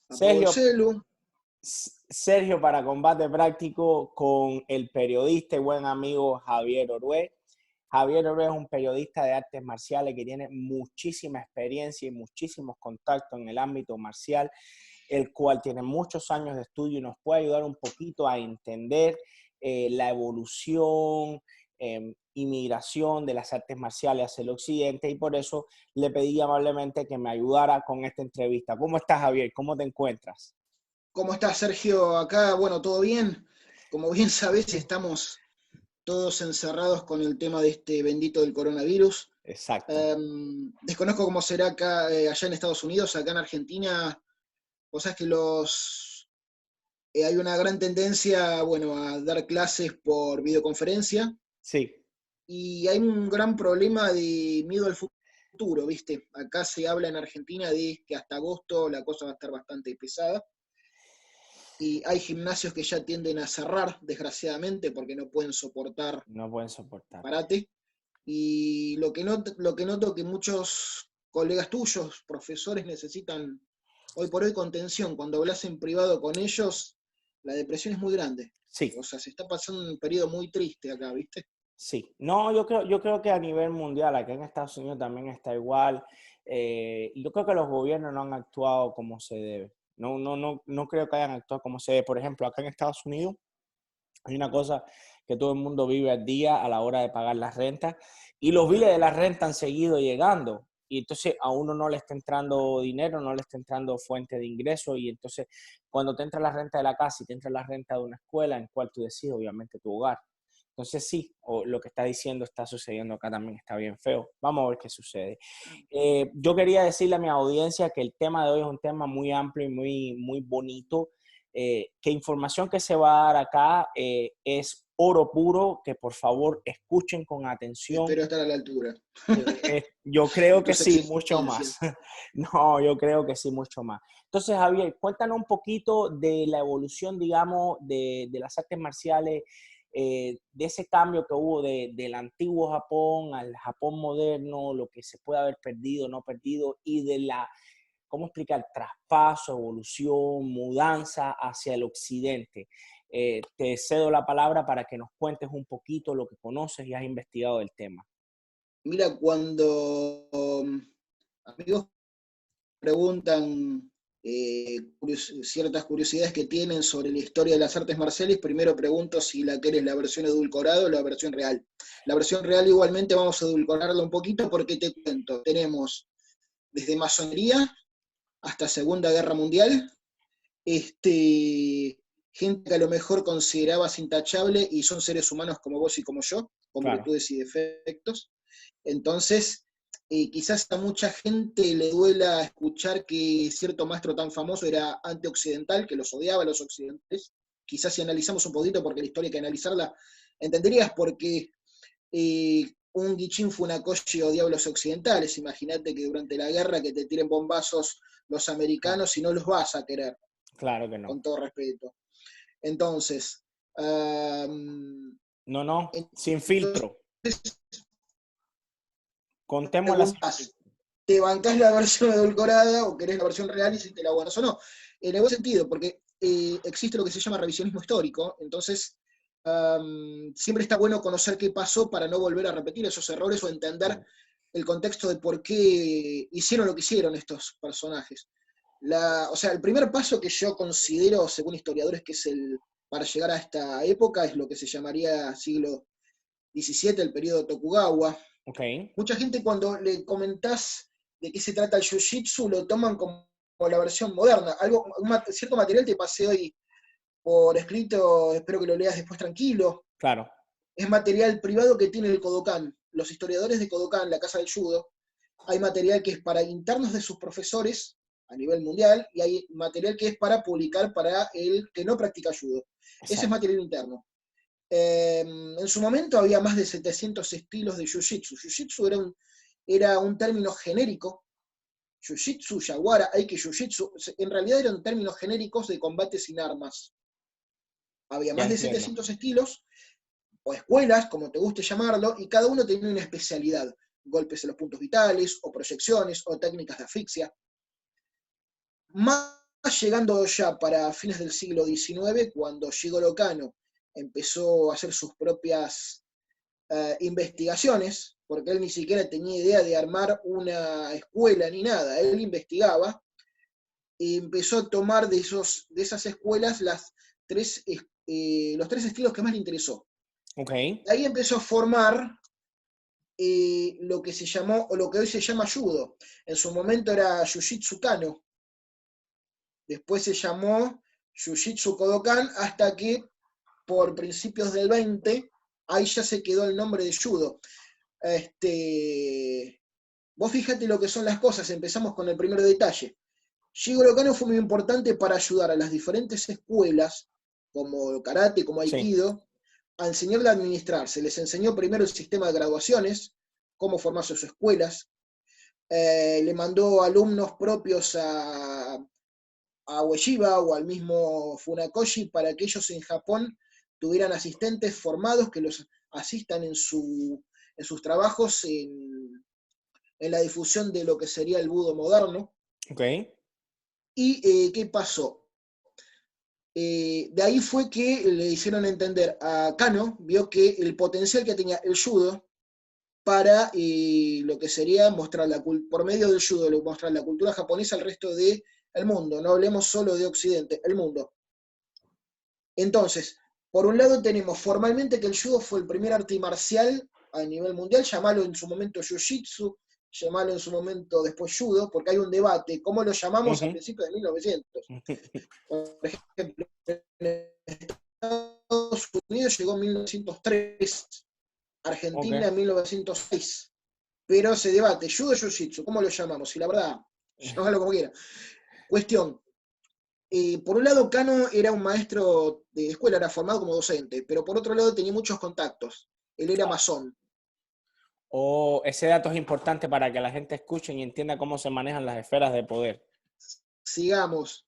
Apago el Sergio, celu. Sergio para Combate Práctico con el periodista y buen amigo Javier Orué. Javier Orué es un periodista de artes marciales que tiene muchísima experiencia y muchísimos contactos en el ámbito marcial, el cual tiene muchos años de estudio y nos puede ayudar un poquito a entender la evolución y migración de las artes marciales hacia el occidente, y por eso le pedí amablemente que me ayudara con esta entrevista. ¿Cómo estás, Javier? ¿Cómo te encuentras? ¿Cómo estás, Sergio? Acá, bueno, ¿todo bien? Como bien sabés, estamos todos encerrados con el tema de este bendito del coronavirus. Exacto. Desconozco cómo será acá, allá en Estados Unidos. Acá en Argentina, vos sabés que hay una gran tendencia, bueno, a dar clases por videoconferencia, Sí. y hay un gran problema de miedo al futuro, ¿viste? Acá se habla en Argentina de que hasta agosto la cosa va a estar bastante pesada. Y hay gimnasios que ya tienden a cerrar, desgraciadamente, porque no pueden soportar No pueden soportar. parate. Y lo que noto que muchos colegas tuyos, profesores, necesitan hoy por hoy contención. Cuando hablas en privado con ellos, la depresión es muy grande. Sí, O sea, se está pasando un periodo muy triste acá, ¿viste? sí. No, yo creo que a nivel mundial, aquí en Estados Unidos también está igual. Yo creo que los gobiernos no han actuado como se debe. No creo que hayan actuado como se debe. Por ejemplo, acá en Estados Unidos hay una cosa que todo el mundo vive al día a la hora de pagar las rentas, y los biles de la renta han seguido llegando. Y entonces a uno no le está entrando dinero, no le está entrando fuente de ingreso, y entonces cuando te entra la renta de la casa y te entra la renta de una escuela en cual tú decides, obviamente, tu hogar. Entonces sí, lo que está diciendo está sucediendo acá también, está bien feo. Vamos a ver qué sucede. Yo quería decirle a mi audiencia que el tema de hoy es un tema muy amplio y muy bonito, que información que se va a dar acá es oro puro, que por favor escuchen con atención. Espero estar a la altura Yo de creo que tus sí, mucho más. exigencias. No, yo creo que sí, mucho más. Entonces, Javier, cuéntanos un poquito de la evolución, digamos, de las artes marciales, de ese cambio que hubo del antiguo Japón al Japón moderno, lo que se puede haber perdido, no perdido, y de la, ¿cómo explicar? Traspaso, evolución, mudanza hacia el occidente. Te cedo la palabra para que nos cuentes un poquito lo que conoces y has investigado del tema. Mira, cuando amigos preguntan ciertas curiosidades que tienen sobre la historia de las artes marciales, primero pregunto si la querés la versión edulcorada o la versión real. La versión real igualmente vamos a edulcorarla un poquito porque te cuento, tenemos desde masonería hasta Segunda Guerra Mundial, gente que a lo mejor considerabas intachable y son seres humanos como vos y como yo, con Claro, virtudes y defectos. Entonces, quizás a mucha gente le duela escuchar que cierto maestro tan famoso era antioccidental, que los odiaba a los occidentales. Quizás si analizamos un poquito, porque la historia hay que analizarla, entenderías por qué un Gichin Funakoshi odiaba a los occidentales. Imagínate que durante la guerra que te tiren bombazos los claro, americanos y no los vas a querer, claro que no. con todo respeto. Entonces, No, no, sin entonces filtro. Contémosla sin preguntas, filtro. ¿te bancás la versión edulcorada o querés la versión real y si te la aguantas o no? En el buen sentido, porque existe lo que se llama revisionismo histórico, entonces siempre está bueno conocer qué pasó para no volver a repetir esos errores o entender Claro. el contexto de por qué hicieron lo que hicieron estos personajes. O sea, el primer paso que yo considero, según historiadores, que es el para llegar a esta época, es lo que se llamaría siglo XVII, el periodo Tokugawa. Ok, Mucha gente cuando le comentás de qué se trata el jiu-jitsu lo toman como la versión moderna. Cierto material te pasé hoy por escrito, espero que lo leas después tranquilo. claro. Es material privado que tiene el Kodokan. Los historiadores de Kodokan, la casa del judo, hay material que es para internos de sus profesores a nivel mundial y hay material que es para publicar para el que no practica judo. Ese es Exacto. material interno. En su momento había más de 700 estilos de jiu-jitsu. Jiu-jitsu era un término genérico. Jiu-jitsu, yaguara, aiki jiu-jitsu, en realidad eran términos genéricos de combate sin armas. Había Ya más de entiendo. 700 estilos, o escuelas, como te guste llamarlo, y cada uno tenía una especialidad. Golpes en los puntos vitales, o proyecciones, o técnicas de asfixia. Más llegando ya para fines del siglo XIX, cuando Jigoro Kano empezó a hacer sus propias investigaciones, porque él ni siquiera tenía idea de armar una escuela ni nada, él investigaba y empezó a tomar de esas escuelas los tres estilos que más le interesó. Ok. Ahí empezó a formar lo que se llamó, o lo que hoy se llama judo. En su momento era Jiu-Jitsu Kano, después se llamó Jiu-Jitsu Kodokan, hasta que por principios del 20, ahí ya se quedó el nombre de judo. Vos fíjate lo que son las cosas, empezamos con el primer detalle. Jigoro Kano fue muy importante para ayudar a las diferentes escuelas, como karate, como Sí. aikido, a enseñarle a administrarse. Les enseñó primero el sistema de graduaciones, cómo formar sus escuelas. Le mandó alumnos propios a Ueshiba o al mismo Funakoshi para que ellos en Japón tuvieran asistentes formados que los asistan en sus trabajos en la difusión de lo que sería el budo moderno. Ok. ¿Y qué pasó? De ahí fue que le hicieron entender a Kano, vio que el potencial que tenía el judo para lo que sería mostrar por medio del judo, mostrar la cultura japonesa al resto del mundo. No hablemos solo de Occidente, el mundo. Entonces, por un lado tenemos formalmente que el judo fue el primer arte marcial a nivel mundial, llamarlo en su momento jiu-jitsu, llamarlo en su momento después judo, porque hay un debate, ¿cómo lo llamamos a principios de 1900? Por ejemplo, en Estados Unidos llegó en 1903, Argentina Ok. en 1906, pero se debate, judo o jiu-jitsu, ¿cómo lo llamamos? Y la verdad, llámalo como quiera. Cuestión, por un lado, Kano era un maestro de escuela, era formado como docente, pero por otro lado tenía muchos contactos. Él era masón. Oh, ese dato es importante para que la gente escuche y entienda cómo se manejan las esferas de poder. Sigamos.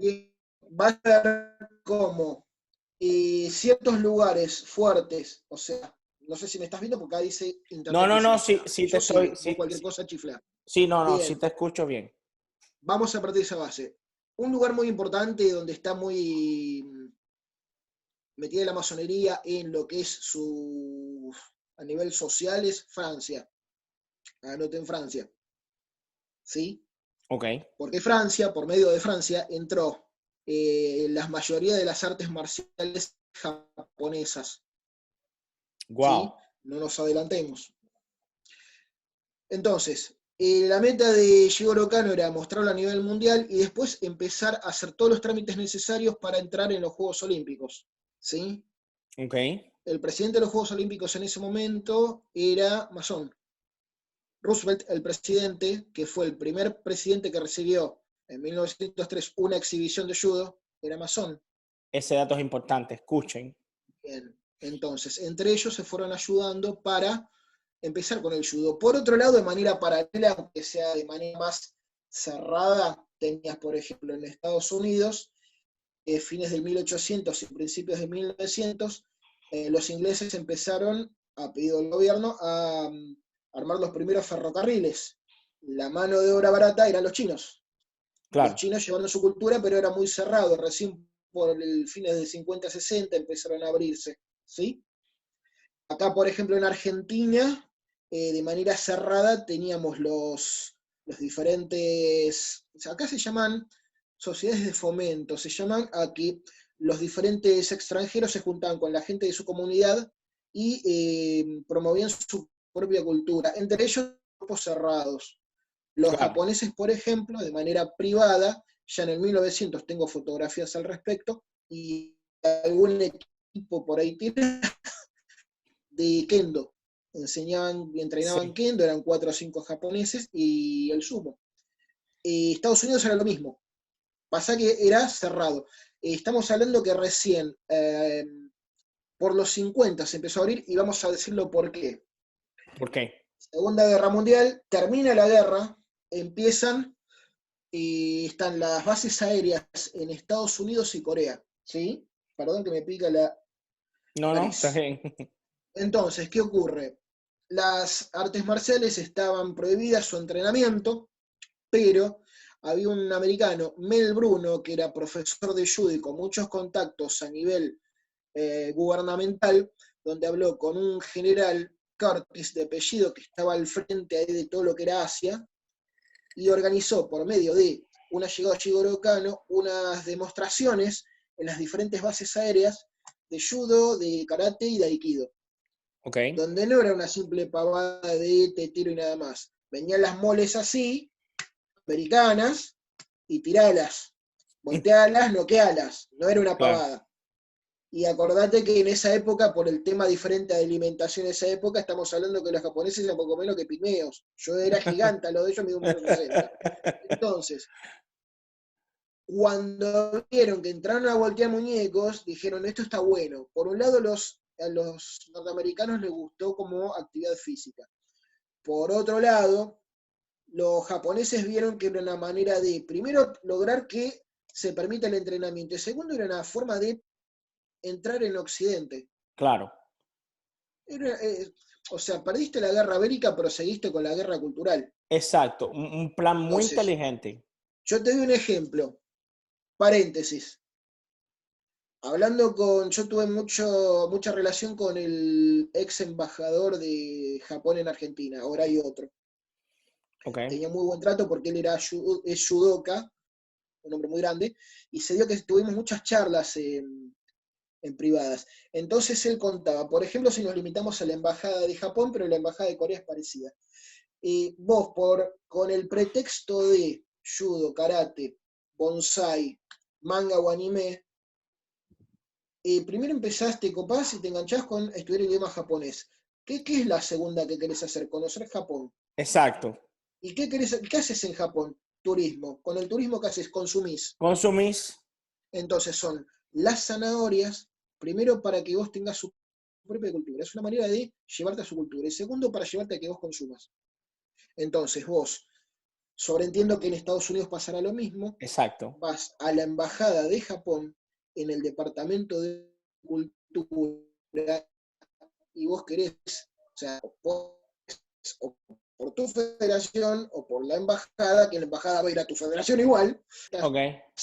Va a ser como ciertos lugares fuertes, o sea, no sé si me estás viendo porque acá dice No, interruption. sí, sí te Yo estoy, sigo, vos sí, cualquier sí, cosa chifla. sí, no, sí Bien, te escucho bien. vamos a partir de esa base. Un lugar muy importante donde está muy metida la masonería en lo que es a nivel social es Francia. Anoten Francia. ¿Sí? Ok. Porque Francia, por medio de Francia, entró la mayoría de las artes marciales japonesas. ¿Sí? Wow. No nos adelantemos. Entonces, la meta de Jigoro Kano era mostrarlo a nivel mundial y después empezar a hacer todos los trámites necesarios para entrar en los Juegos Olímpicos. ¿Sí? Ok. El presidente de los Juegos Olímpicos en ese momento era masón. Roosevelt, el presidente, que fue el primer presidente que recibió en 1903 una exhibición de judo, era masón. Ese dato es importante, escuchen. Bien. Entonces, entre ellos se fueron ayudando para empezar con el judo. Por otro lado, de manera paralela, aunque sea de manera más cerrada, tenías, por ejemplo, en Estados Unidos, fines del 1800 y principios de 1900, los ingleses empezaron, a pedido del gobierno, a armar los primeros ferrocarriles. La mano de obra barata eran los chinos. Los Claro. chinos llevaron su cultura, pero era muy cerrado. Recién por el fines del 50-60 empezaron a abrirse. ¿Sí? Acá, por ejemplo, en Argentina, de manera cerrada, teníamos los diferentes, o sea, acá se llaman sociedades de fomento, se llaman a que los diferentes extranjeros se juntaban con la gente de su comunidad y promovían su propia cultura, entre ellos grupos cerrados. Los Claro. japoneses, por ejemplo, de manera privada, ya en el 1900 tengo fotografías al respecto, y algún equipo por ahí tiene de kendo. Enseñaban y entrenaban Sí. kendo, eran 4 o 5 japoneses, y el sumo. Estados Unidos era lo mismo. Pasa que era cerrado. Estamos hablando que recién, por los 50 se empezó a abrir, y vamos a decirlo por qué. ¿Por qué? Segunda Guerra Mundial, termina la guerra, empiezan y están las bases aéreas en Estados Unidos y Corea. ¿Sí? Perdón que me pica la No, está nariz. bien. Entonces, ¿qué ocurre? Las artes marciales estaban prohibidas su entrenamiento, pero había un americano, Mel Bruno, que era profesor de judo y con muchos contactos a nivel gubernamental, donde habló con un general Curtis de apellido que estaba al frente ahí de todo lo que era Asia, y organizó por medio de una llegada a Shigeru Kano unas demostraciones en las diferentes bases aéreas de judo, de karate y de aikido. Ok. Donde no era una simple pavada de te tiro y nada más. Venían las moles así, americanas, y tiralas, voltealas, noquealas. No era una Claro. pavada. Y acordate que en esa época, por el tema diferente de alimentación en esa época, estamos hablando que los japoneses eran poco menos que pigmeos. Yo era gigante, lo de ellos me dio 1,60 m. Entonces, cuando vieron que entraron a voltear muñecos, dijeron, esto está bueno. Por un lado, a los norteamericanos les gustó como actividad física. Por otro lado, los japoneses vieron que era una manera de, primero, lograr que se permita el entrenamiento, y segundo, era una forma de entrar en Occidente. Claro. Era, o sea, perdiste la guerra bélica, pero seguiste con la guerra cultural. Exacto. Un plan muy Entonces, inteligente. yo te doy un ejemplo, paréntesis. Yo tuve mucha relación con el ex embajador de Japón en Argentina, ahora hay otro. Ok. Tenía muy buen trato porque él es judoka, un hombre muy grande, y se dio que tuvimos muchas charlas en privadas. Entonces él contaba, por ejemplo, si nos limitamos a la embajada de Japón, pero la embajada de Corea es parecida. Vos, con el pretexto de judo, karate, bonsai, manga o anime, primero empezaste, copás y te enganchás con estudiar el idioma japonés. ¿Qué es la segunda que querés hacer? Conocer Japón. Exacto. ¿Y qué haces en Japón? Turismo. Con el turismo, ¿qué haces? Consumís. Consumís. Entonces son las zanahorias, primero para que vos tengas su propia cultura. Es una manera de llevarte a su cultura. Y segundo, para llevarte a que vos consumas. Entonces vos, sobreentiendo que en Estados Unidos pasará lo mismo, Exacto. vas a la embajada de Japón en el departamento de cultura y vos querés, o sea, o por tu federación o por la embajada, que la embajada va a ir a tu federación igual, Ok.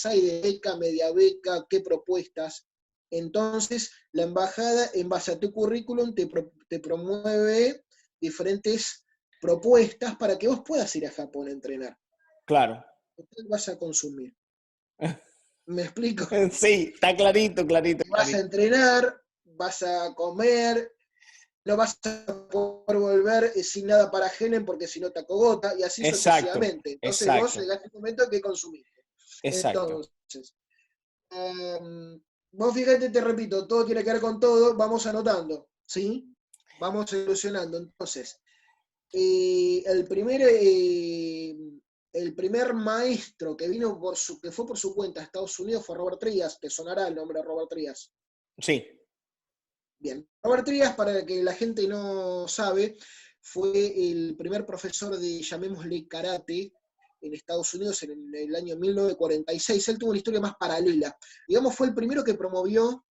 hay de beca, media beca, qué propuestas. Entonces, la embajada, en base a tu currículum, te promueve diferentes propuestas para que vos puedas ir a Japón a entrenar. Claro. Entonces vas a consumir. ¿Me explico? Sí, está clarito, clarito, Vas a clarito. entrenar, vas a comer, no vas a poder volver sin nada para Genen porque si no te acogota, y así Exacto. sucesivamente. Entonces vos Exacto. llegaste a un momento que consumiste. Exacto. Entonces, vos fíjate, te repito, todo tiene que ver con todo, vamos anotando, ¿sí? Vamos evolucionando. Entonces, el primer maestro que vino que fue por su cuenta a Estados Unidos fue Robert Trías, te sonará el nombre de Robert Trías. Sí. Bien, Robert Trías, para que la gente no sabe, fue el primer profesor de, llamémosle, karate en Estados Unidos en el año 1946. Él tuvo una historia más paralela. Digamos, fue el primero que promovió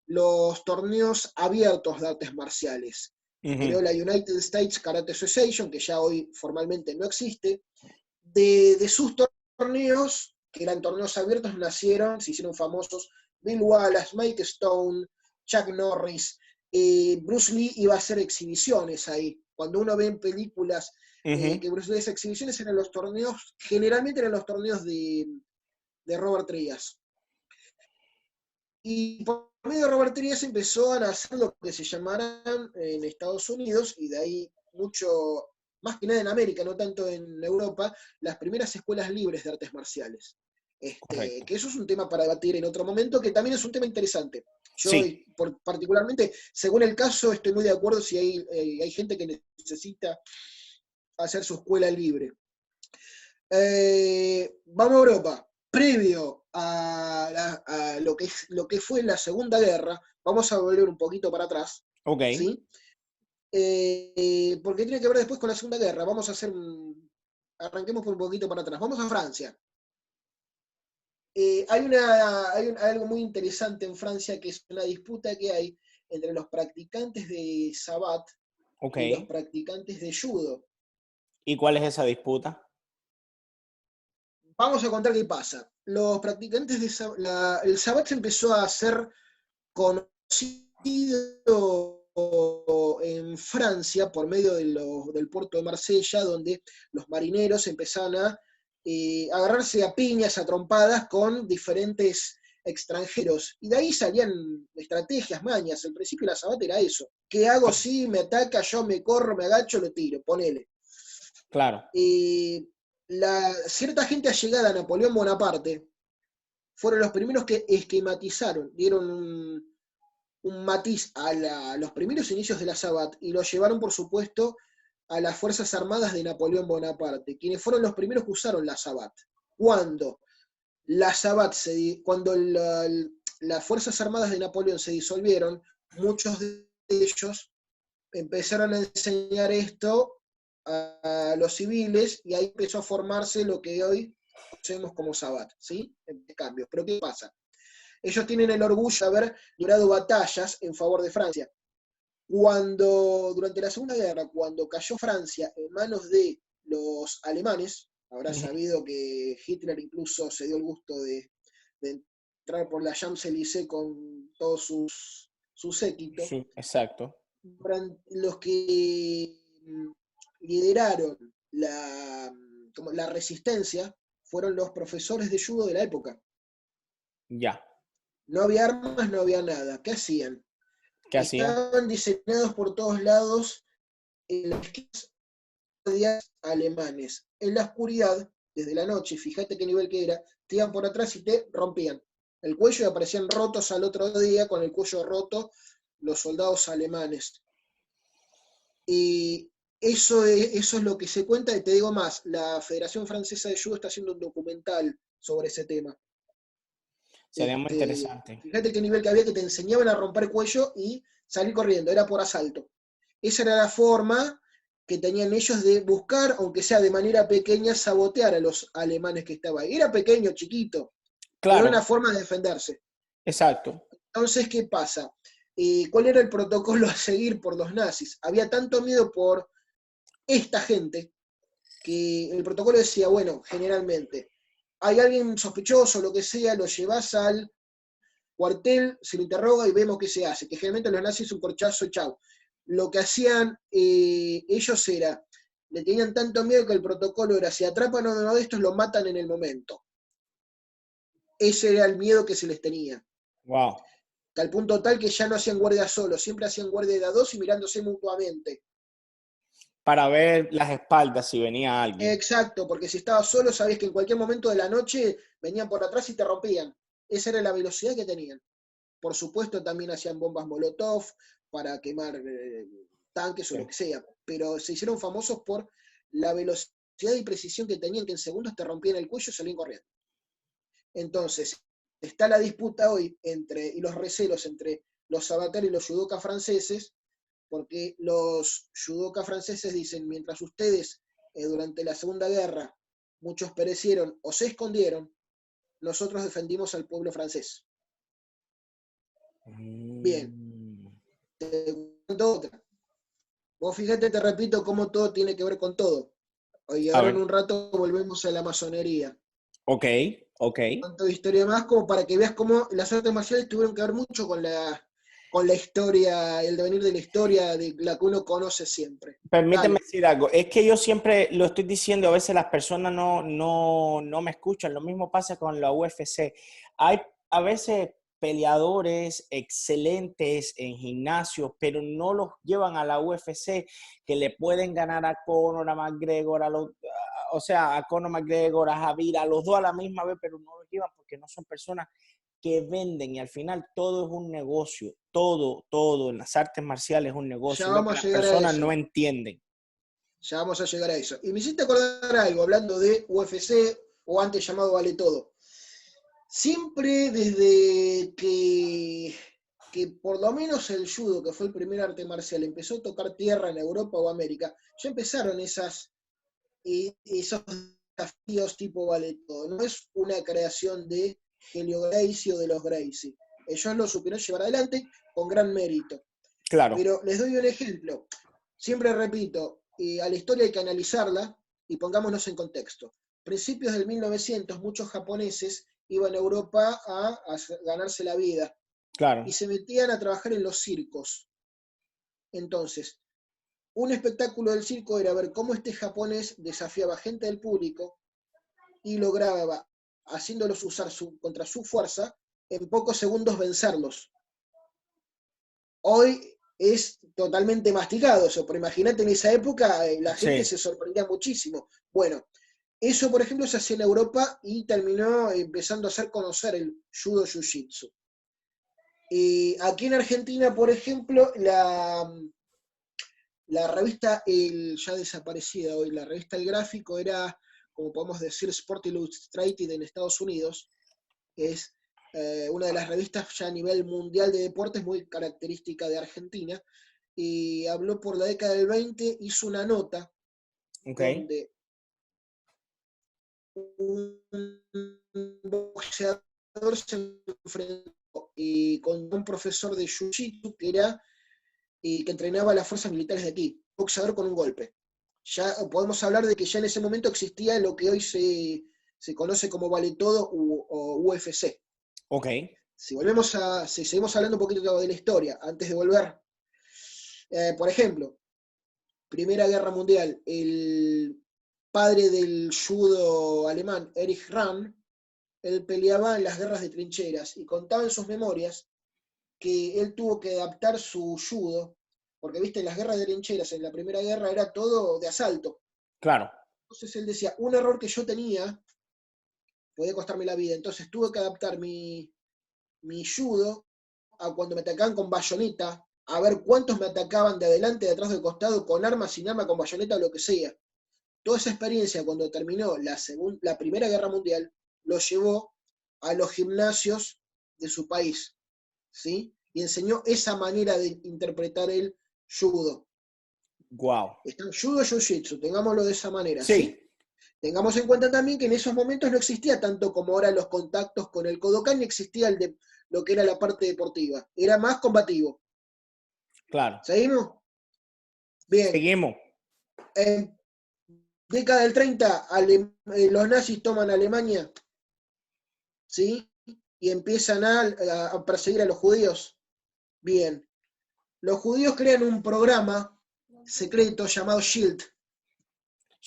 los torneos abiertos de artes marciales. Creó la United States Karate Association, que ya hoy formalmente no existe. De sus torneos, que eran torneos abiertos, se hicieron famosos Bill Wallace, Mike Stone, Chuck Norris. Bruce Lee iba a hacer exhibiciones ahí. Cuando uno ve en películas que Bruce Lee hace exhibiciones, eran los torneos, generalmente eran los torneos de Robert Trías. Y por medio de Robert Trías empezó a nacer lo que se llamarán en Estados Unidos, y de ahí mucho, más que nada en América, no tanto en Europa, las primeras escuelas libres de artes marciales. Correcto. Que eso es un tema para debatir en otro momento, que también es un tema interesante. Yo, Sí. particularmente, según el caso, estoy muy de acuerdo si hay gente que necesita hacer su escuela libre. Vamos a Europa. Previo a lo que fue la Segunda Guerra, vamos a volver un poquito para atrás, Ok. ¿sí? Porque tiene que ver después con la Segunda Guerra. Arranquemos por un poquito para atrás. Vamos a Francia. Hay algo muy interesante en Francia, que es una disputa que hay entre los practicantes de Sabat Ok. y los practicantes de judo. ¿Y cuál es esa disputa? Vamos a contar qué pasa. Los practicantes de el Sabbat se empezó a hacer conocido en Francia por medio del puerto de Marsella, donde los marineros empezaban a agarrarse a piñas, a trompadas con diferentes extranjeros. Y de ahí salían estrategias, mañas. Al principio la Sabbat era eso. ¿Qué hago si me ataca? Yo me corro, me agacho, lo tiro, ponele. Claro. Cierta gente allegada a Napoleón Bonaparte fueron los primeros que esquematizaron, dieron un matiz a los primeros inicios de la Sabbat y lo llevaron, por supuesto, a las Fuerzas Armadas de Napoleón Bonaparte, quienes fueron los primeros que usaron la Sabbat. Cuando las Fuerzas Armadas de Napoleón se disolvieron, muchos de ellos empezaron a enseñar esto a los civiles y ahí empezó a formarse lo que hoy conocemos como Sabbat, ¿sí? En cambios. Pero ¿qué pasa? Ellos tienen el orgullo de haber librado batallas en favor de Francia. Durante la Segunda Guerra, cuando cayó Francia en manos de los alemanes, habrá sabido que Hitler incluso se dio el gusto de entrar por la Champs-Élysées con todos su séquito. Sí, exacto. Los que lideraron la resistencia fueron los profesores de judo de la época. Ya. No había armas, no había nada. ¿Qué hacían? ¿Qué hacían? Estaban diseñados por todos lados en las guardias alemanes. En la oscuridad, desde la noche, fíjate qué nivel que era, te iban por atrás y te rompían el cuello y aparecían rotos al otro día, con el cuello roto, los soldados alemanes. Y eso es lo que se cuenta, y te digo más, la Federación Francesa de Judo está haciendo un documental sobre ese tema. Sería muy interesante. Fíjate qué nivel que había, que te enseñaban a romper cuello y salir corriendo, era por asalto. Esa era la forma que tenían ellos de buscar, aunque sea de manera pequeña, sabotear a los alemanes que estaban ahí. Era pequeño, chiquito, pero era Claro, una forma de defenderse. exacto. Entonces, ¿qué pasa? ¿Cuál era el protocolo a seguir por los nazis? Había tanto miedo por esta gente que el protocolo decía, bueno, generalmente, hay alguien sospechoso, lo que sea, lo llevas al cuartel, se lo interroga y vemos qué se hace, que generalmente los nazis un corchazo y chau. Lo que hacían ellos era, le tenían tanto miedo que el protocolo era, si atrapan a uno de estos, lo matan en el momento. Ese era el miedo que se les tenía. Wow. Al punto tal que ya no hacían guardia solos, siempre hacían guardia de a dos y mirándose mutuamente. Para ver las espaldas si venía alguien. Exacto, porque si estabas solo, sabías que en cualquier momento de la noche venían por atrás y te rompían. Esa era la velocidad que tenían. Por supuesto, también hacían bombas Molotov para quemar tanques o lo que sea, pero se hicieron famosos por la velocidad y precisión que tenían, que en segundos te rompían el cuello y salían corriendo. Entonces, está la disputa hoy y los recelos entre los sabateri y los judokas franceses, porque los judokas franceses dicen, mientras ustedes durante la Segunda Guerra muchos perecieron o se escondieron, nosotros defendimos al pueblo francés. Bien, te cuento otra. Vos fíjate, te repito, cómo todo tiene que ver con todo. Y ahora en un rato volvemos a la masonería. Ok. Tanto de historia más como para que veas cómo las artes marciales tuvieron que ver mucho con la historia, el devenir de la historia de la que uno conoce siempre. Permíteme Dale. decir algo. Es que yo siempre lo estoy diciendo, a veces las personas no me escuchan. Lo mismo pasa con la UFC. Hay a veces peleadores excelentes en gimnasios, pero no los llevan a la UFC, que le pueden ganar a Conor, a McGregor, a Conor McGregor, a Javier, a los dos a la misma vez, pero no los llevan porque no son personas que venden, y al final todo es un negocio, todo en las artes marciales es un negocio, Ya lo que vamos las a llegar a personas no eso. entienden. Ya vamos a llegar a eso. Y me hiciste acordar algo, hablando de UFC, o antes llamado Vale Todo. Siempre desde que por lo menos el judo, que fue el primer arte marcial, empezó a tocar tierra en Europa o América, ya empezaron esos desafíos tipo Vale Todo. No es una creación de Helio Gracie o de los Gracie. Ellos lo supieron llevar adelante con gran mérito. Claro. Pero les doy un ejemplo. Siempre repito, a la historia hay que analizarla y pongámonos en contexto. principios del 1900, muchos japoneses iban a Europa a ganarse la vida Claro. y se metían a trabajar en los circos. Entonces, un espectáculo del circo era ver cómo este japonés desafiaba gente del público y lograba, haciéndolos usar contra su fuerza, en pocos segundos vencerlos. Hoy es totalmente masticado eso, pero imagínate en esa época la gente Sí. se sorprendía muchísimo. Bueno, eso por ejemplo se hacía en Europa y terminó empezando a hacer conocer el judo jiu-jitsu. Aquí en Argentina, por ejemplo, la revista, ya desaparecida hoy, la revista El Gráfico era, como podemos decir, Sport Illustrated en Estados Unidos, es una de las revistas ya a nivel mundial de deportes muy característica de Argentina, y habló por la década del 20, hizo una nota donde un boxeador se enfrentó con un profesor de Jiu-Jitsu que entrenaba las fuerzas militares de aquí, boxeador con un golpe. Ya podemos hablar de que ya en ese momento existía lo que hoy se conoce como Vale Todo o UFC. Ok. Si seguimos hablando un poquito de la historia, antes de volver, por ejemplo, Primera Guerra Mundial, el padre del judo alemán, Erich Rahn, él peleaba en las guerras de trincheras y contaba en sus memorias que él tuvo que adaptar su judo, porque viste, en las guerras de trincheras, en la Primera Guerra era todo de asalto. Claro. Entonces él decía, un error que yo tenía podía costarme la vida, entonces tuve que adaptar mi judo a cuando me atacaban con bayoneta, a ver cuántos me atacaban de adelante, de atrás, del costado, con arma, sin arma, con bayoneta, lo que sea. Toda esa experiencia cuando terminó la Primera Guerra Mundial lo llevó a los gimnasios de su país, ¿sí? Y enseñó esa manera de interpretar el judo. Wow. Está el judo jiu-jitsu, tengámoslo de esa manera, Sí. ¿sí? Tengamos en cuenta también que en esos momentos no existía tanto como ahora los contactos con el Kodokan, ni existía lo que era la parte deportiva. Era más combativo. Claro. ¿Seguimos? Bien. Seguimos. En década del 30, los nazis toman Alemania, ¿sí? Y empiezan a perseguir a los judíos. Bien. Los judíos crean un programa secreto llamado SHIELD.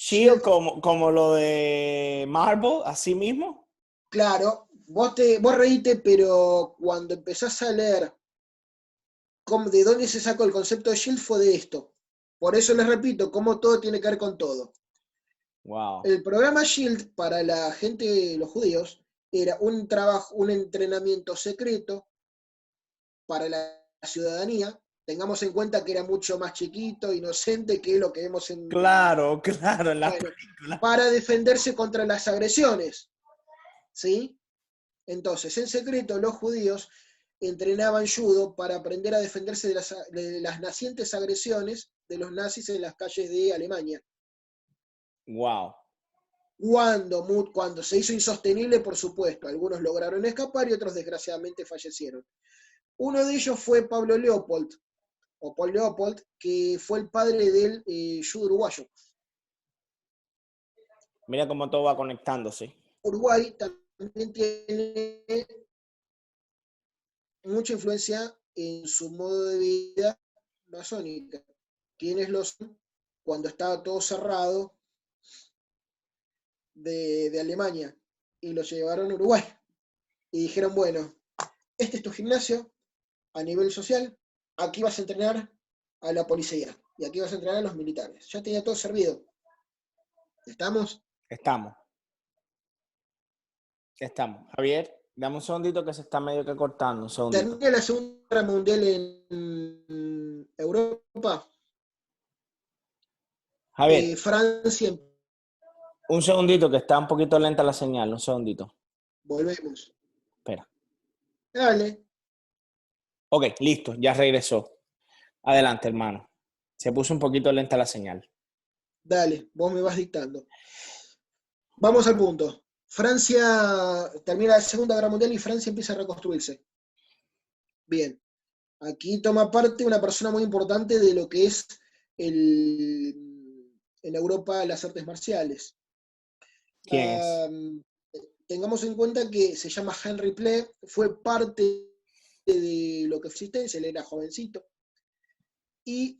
Shield como lo de Marvel, así mismo. Claro, vos reíte, pero cuando empezás a leer de dónde se sacó el concepto de SHIELD fue de esto. Por eso les repito, cómo todo tiene que ver con todo. Wow. El programa SHIELD para la gente, los judíos, era un trabajo, un entrenamiento secreto para la ciudadanía. Tengamos en cuenta que era mucho más chiquito, inocente que lo que vemos en... Claro, claro, en la Bueno, película. para defenderse contra las agresiones, ¿sí? Entonces, en secreto, los judíos entrenaban judo para aprender a defenderse de las nacientes agresiones de los nazis en las calles de Alemania. Wow. Cuando se hizo insostenible, por supuesto, algunos lograron escapar y otros desgraciadamente fallecieron. Uno de ellos fue Pablo Leopold, o Paul Leopold, que fue el padre del judo uruguayo. Mira cómo todo va conectándose. Uruguay también tiene mucha influencia en su modo de vida masónica. ¿Quiénes lo son? Cuando estaba todo cerrado de Alemania y lo llevaron a Uruguay. Y dijeron, bueno, este es tu gimnasio a nivel social, aquí vas a entrenar a la policía y aquí vas a entrenar a los militares. Ya tenía todo servido. ¿Estamos? Estamos. Javier, dame un segundito que se está medio que cortando. Un segundito. Termina la Segunda Guerra Mundial en Europa. Javier, Francia, un segundito que está un poquito lenta la señal. Un segundito. volvemos. Espera. Dale, Ok, listo, ya regresó. Adelante, hermano. Se puso un poquito lenta la señal. dale, vos me vas dictando. Vamos al punto. Francia termina la Segunda Guerra Mundial y Francia empieza a reconstruirse. Bien, aquí toma parte una persona muy importante de lo que es en Europa las artes marciales. ¿Quién es? Tengamos en cuenta que se llama Henry Play, fue parte de lo que fue existencia, él era jovencito. Y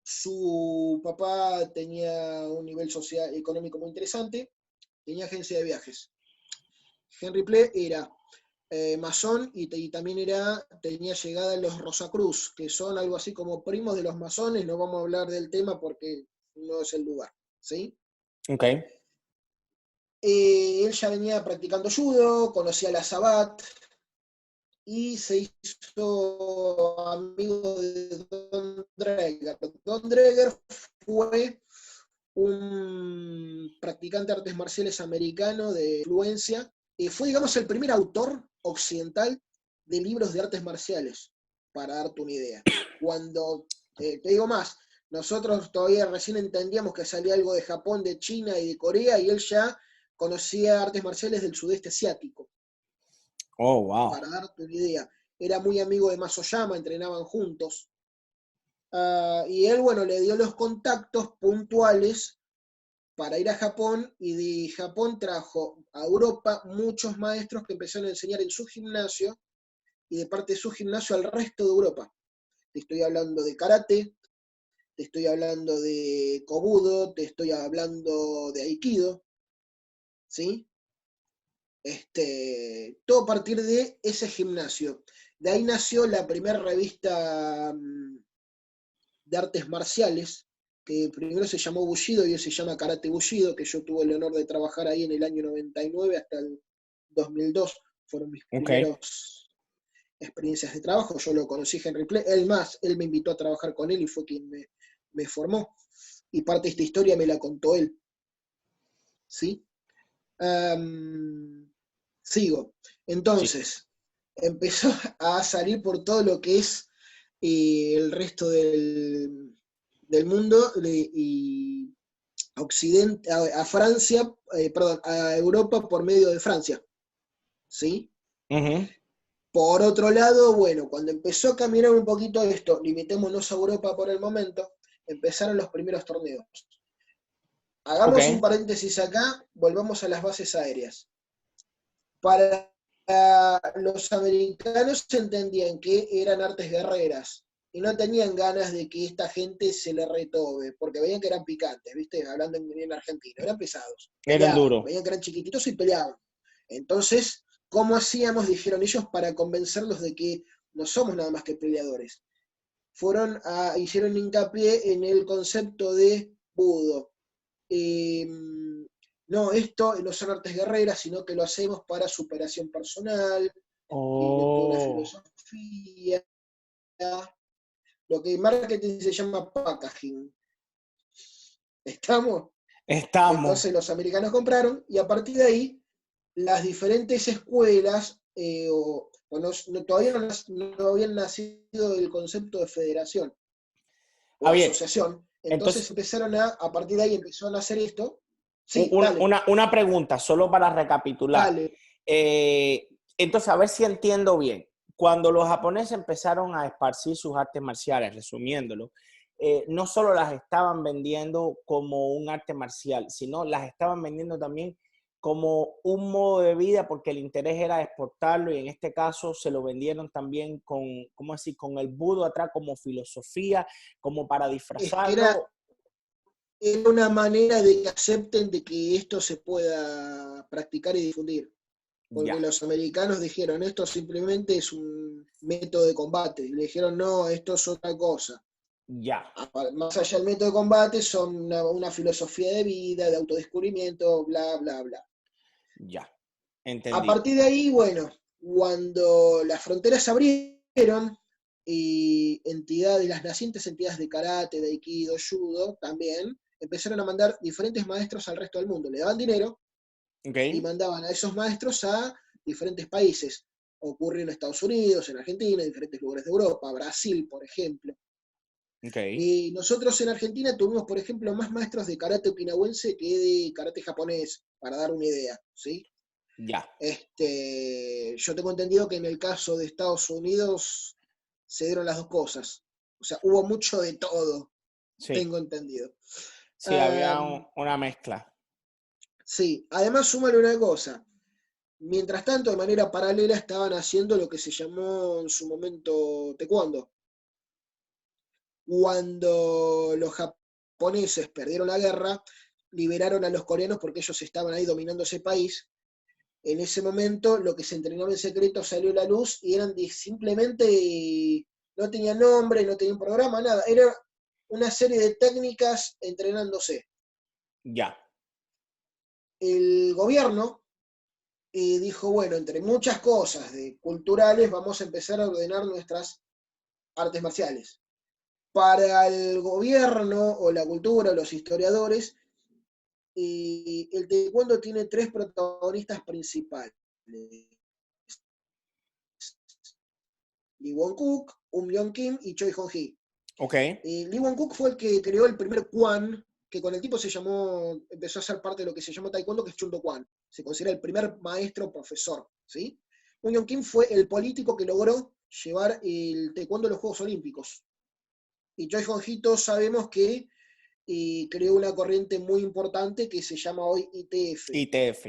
su papá tenía un nivel social, económico muy interesante, tenía agencia de viajes. Henry Play era masón y también tenía llegada en los Rosacruz, que son algo así como primos de los masones, no vamos a hablar del tema porque no es el lugar, ¿sí? Ok. Él ya venía practicando judo, conocía la Sabat y se hizo amigo de Don Draeger. Don Draeger fue un practicante de artes marciales americano de influencia. Fue, digamos, el primer autor occidental de libros de artes marciales, para darte una idea. Cuando, te digo más, nosotros todavía recién entendíamos que salía algo de Japón, de China y de Corea, y él ya conocía artes marciales del sudeste asiático. Oh, wow. Para darte una idea. Era muy amigo de Masoyama, entrenaban juntos. Y él, bueno, le dio los contactos puntuales para ir a Japón, y de Japón trajo a Europa muchos maestros que empezaron a enseñar en su gimnasio y de parte de su gimnasio al resto de Europa. Te estoy hablando de karate, te estoy hablando de kobudo, te estoy hablando de aikido, ¿sí? Todo a partir de ese gimnasio. De ahí nació la primera revista de artes marciales, que primero se llamó Bushido y hoy se llama Karate Bushido, que yo tuve el honor de trabajar ahí en el año 99 hasta el 2002. Fueron mis Ok. primeras experiencias de trabajo. Yo lo conocí Henry Play. Él me invitó a trabajar con él y fue quien me formó. Y parte de esta historia me la contó él. ¿Sí? Sigo. Sí. Entonces, empezó a salir por todo lo que es el resto del mundo y a Occidente, a Francia, perdón, a Europa por medio de Francia. ¿Sí? Ujú. Por otro lado, bueno, cuando empezó a caminar un poquito esto, limitémonos a Europa por el momento, empezaron los primeros torneos. Ok. Hagamos un paréntesis acá, volvamos a las bases aéreas. Para los americanos se entendían que eran artes guerreras y no tenían ganas de que esta gente se le retobe, porque veían que eran picantes, ¿viste? Hablando en argentino, eran pesados, Eran peleaban, duros. veían que eran chiquititos y peleaban. Entonces, ¿cómo hacíamos? Dijeron ellos para convencerlos de que no somos nada más que peleadores. Hicieron hincapié en el concepto de budo. Eh, no, esto no son artes guerreras, sino que lo hacemos para superación personal, tiene toda una Oh. filosofía, lo que en marketing se llama packaging. ¿Estamos? Estamos. Entonces los americanos compraron y a partir de ahí las diferentes escuelas, todavía no habían nacido el concepto de federación o Javier, asociación, entonces entonces, empezaron a partir de ahí empezó a nacer esto. Sí, dale, una pregunta, solo para recapitular. dale. Entonces, a ver si entiendo bien. Cuando los japoneses empezaron a esparcir sus artes marciales, resumiéndolo, no solo las estaban vendiendo como un arte marcial, sino las estaban vendiendo también como un modo de vida porque el interés era exportarlo y en este caso se lo vendieron también con, ¿cómo decir?, con el budo atrás como filosofía, como para Es que era, disfrazarlo. era una manera de que acepten de que esto se pueda practicar y difundir. Porque Ya, los americanos dijeron, esto simplemente es un método de combate. Y le dijeron, no, esto es otra cosa. ya, Más allá del método de combate, son una filosofía de vida, de autodescubrimiento, bla, bla, bla. ya, A entendido. partir de ahí, bueno, cuando las fronteras se abrieron y las nacientes entidades de karate, de aikido, judo, también empezaron a mandar diferentes maestros al resto del mundo. Le daban dinero Ok, y mandaban a esos maestros a diferentes países. Ocurrió en Estados Unidos, en Argentina, en diferentes lugares de Europa, Brasil, por ejemplo. ok, Y nosotros en Argentina tuvimos, por ejemplo, más maestros de karate okinawense que de karate japonés, para dar una idea, ¿sí? ya. Yo tengo entendido que en el caso de Estados Unidos se dieron las dos cosas. O sea, hubo mucho de todo, Sí, tengo entendido. sí, había Um, una mezcla. Sí, además súmale una cosa. Mientras tanto, de manera paralela, estaban haciendo lo que se llamó en su momento taekwondo. Cuando los japoneses perdieron la guerra, liberaron a los coreanos porque ellos estaban ahí dominando ese país. En ese momento, lo que se entrenaba en secreto salió a la luz y eran simplemente, no tenían nombre, no tenían programa, nada. Era una serie de técnicas entrenándose. Ya. El gobierno dijo, bueno, entre muchas cosas culturales, vamos a empezar a ordenar nuestras artes marciales. Para el gobierno o la cultura, los historiadores, el taekwondo tiene tres protagonistas principales. Lee Won-kook, Myung-kim y Choi Hong-hee. Ok. Lee Won-kook fue el que creó el primer Kwan, que con el tiempo empezó a ser parte de lo que se llamó taekwondo, que es Chun Do Kwan. Se considera el primer maestro profesor, ¿sí? Myung-kim fue el político que logró llevar el taekwondo a los Juegos Olímpicos. Y Choi Hong-hee todos sabemos que creó una corriente muy importante que se llama hoy ITF. ITF.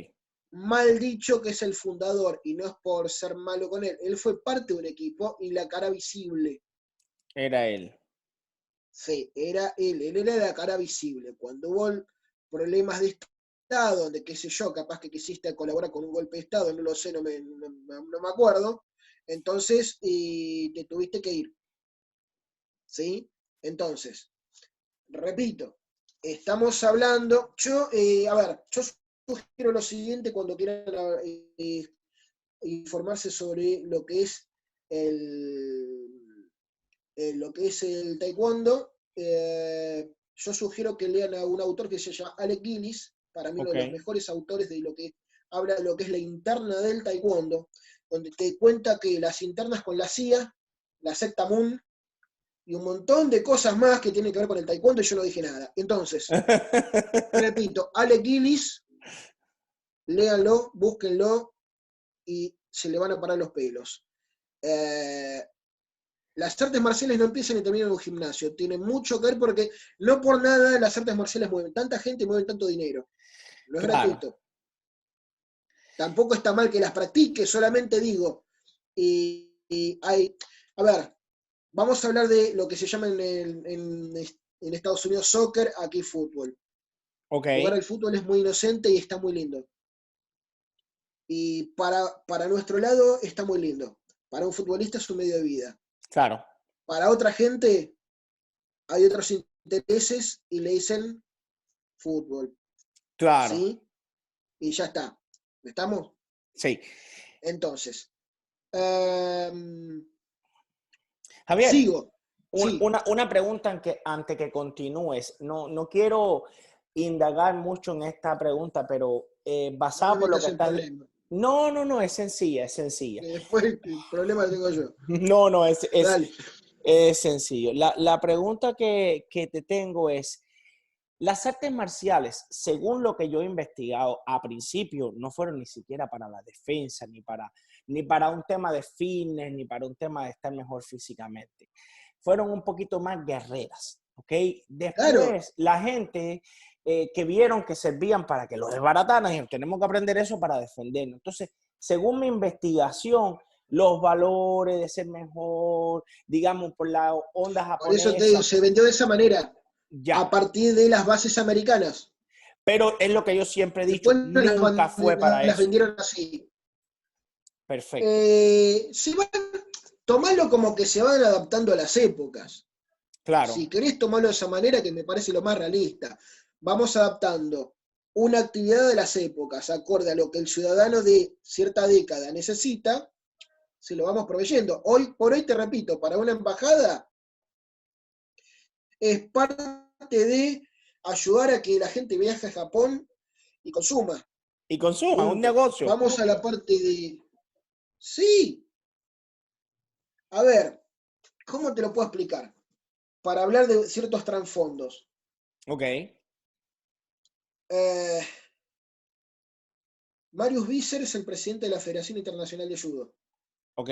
Mal dicho que es el fundador, y no es por ser malo con él. Él fue parte de un equipo y la cara visible. Era él. Sí, era él era la cara visible. Cuando hubo problemas de Estado, donde qué sé yo, capaz que quisiste colaborar con un golpe de Estado, no lo sé, no me acuerdo, entonces te tuviste que ir. ¿Sí? Entonces, repito, estamos hablando, yo sugiero lo siguiente cuando quieran informarse sobre lo que es lo que es el taekwondo. Yo sugiero que lean a un autor que se llama Alec Gillis, para mí uno Ok. de los mejores autores de lo que habla de lo que es la interna del taekwondo, donde te cuenta que las internas con la CIA, la secta Moon, y un montón de cosas más que tienen que ver con el taekwondo, y yo no dije nada. Entonces, repito, Alec Gillis, léanlo, búsquenlo, y se le van a parar los pelos. Las artes marciales no empiezan y terminan en un gimnasio. Tienen mucho que ver porque no por nada las artes marciales mueven tanta gente y mueven tanto dinero. No es Claro. gratuito. Tampoco está mal que las practique, solamente digo. A ver, vamos a hablar de lo que se llama en Estados Unidos soccer, aquí fútbol. Ok. Jugar al fútbol es muy inocente y está muy lindo. Y para nuestro lado está muy lindo. Para un futbolista es un medio de vida. Claro. Para otra gente hay otros intereses y le dicen fútbol. Claro. ¿Sí? Y ya está. ¿Estamos? Sí. Entonces, Javier, sigo. Sí, una pregunta antes que continúes. No quiero indagar mucho en esta pregunta, pero no me basado por lo que metas en estás... problemas. No, es sencilla, es sencilla. Que después el problema lo tengo yo. No, Dale. es sencillo. La pregunta que te tengo es, las artes marciales, según lo que yo he investigado, a principio no fueron ni siquiera para la defensa, ni para un tema de fitness, ni para un tema de estar mejor físicamente. Fueron un poquito más guerreras, ¿ok? Claro. Después, la gente que vieron que servían para que los desbarataran, dijeron, tenemos que aprender eso para defendernos. Entonces, según mi investigación, los valores de ser mejor, digamos, por la onda Por eso te digo, japonesa, se vendió de esa manera, ya. a partir de las bases americanas. Pero es lo que yo siempre he dicho, Después nunca fue para las eso. vendieron así. Perfecto. Tomarlo como que se van adaptando a las épocas. Claro, Si querés tomarlo de esa manera, que me parece lo más realista, vamos adaptando una actividad de las épocas, acorde a lo que el ciudadano de cierta década necesita, se lo vamos proveyendo. Hoy por hoy, te repito, para una embajada es parte de ayudar a que la gente viaje a Japón y consuma. y consuman un Punto. negocio. Vamos a la parte de... Sí, a ver, ¿cómo te lo puedo explicar? Para hablar de ciertos trasfondos. Ok, Eh, Marius Visser es el presidente de la Federación Internacional de Judo. ok.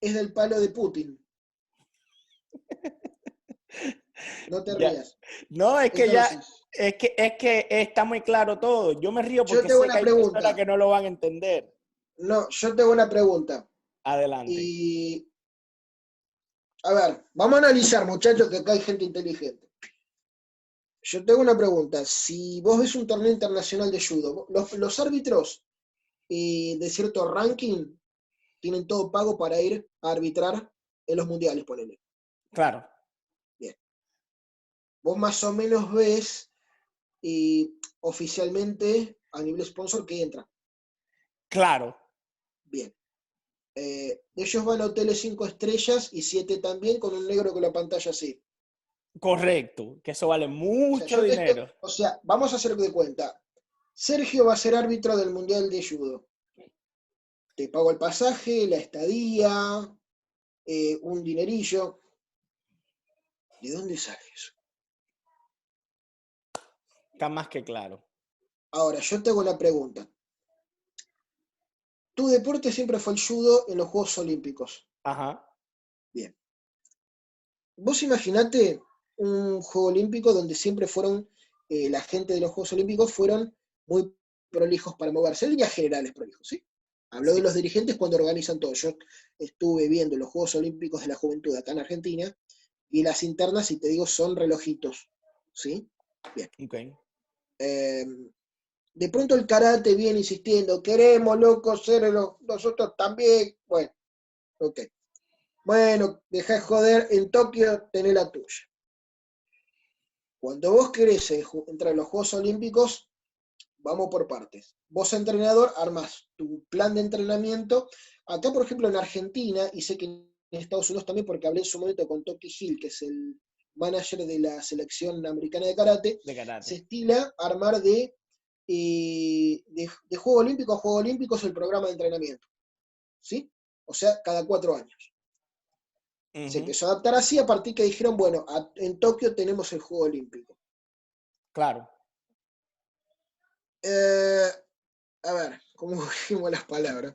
Es del palo de Putin. No te Ya. rías. No, es que ya, Entonces, es que está muy claro todo. Yo me río yo porque te hago sé que una hay personas pregunta. que no lo van a entender. No, yo te hago una pregunta. Adelante. Y, a ver, vamos a analizar, muchachos, que acá hay gente inteligente. Yo te hago una pregunta. Si vos ves un torneo internacional de judo, los árbitros de cierto ranking tienen todo pago para ir a arbitrar en los mundiales, ponele. Claro, Bien. Vos más o menos ves oficialmente a nivel sponsor que entra. claro, Bien. Ellos van a hoteles 5 estrellas y 7 también con un negro con la pantalla así. correcto, que eso vale O sea, mucho dinero. vamos a hacer de cuenta. Sergio va a ser árbitro del Mundial de Judo. Te pago el pasaje, la estadía, un dinerillo. ¿De dónde sale eso? Está más que claro. Ahora, yo te hago una pregunta. Tu deporte siempre fue el judo en los Juegos Olímpicos. Ajá. Bien. Vos imaginate un Juego Olímpico donde siempre fueron, la gente de los Juegos Olímpicos fueron muy prolijos para moverse, en líneas generales prolijos, ¿sí? Hablo de Sí. los dirigentes cuando organizan todo. Yo estuve viendo los Juegos Olímpicos de la Juventud acá en Argentina y las internas, y te digo, son relojitos, ¿sí? Bien. Ok. Eh, de pronto el karate viene insistiendo, queremos, locos, ser nosotros también. Bueno, ok. Bueno, dejá de joder, en Tokio tenés la tuya. Cuando vos querés entrar a los Juegos Olímpicos, vamos por partes. Vos, entrenador, armás tu plan de entrenamiento. Acá, por ejemplo, en Argentina, y sé que en Estados Unidos también, porque hablé en su momento con Toki Hill, que es el manager de la selección americana de karate, De se karate. estila armar de Juego Olímpico a Juego Olímpico el programa de entrenamiento. ¿Sí? O sea, cada 4 años. Se Ujú. empezó a adaptar así a partir que dijeron, bueno, en Tokio tenemos el Juego Olímpico. Claro. Eh, a ver, ¿cómo dijimos las palabras?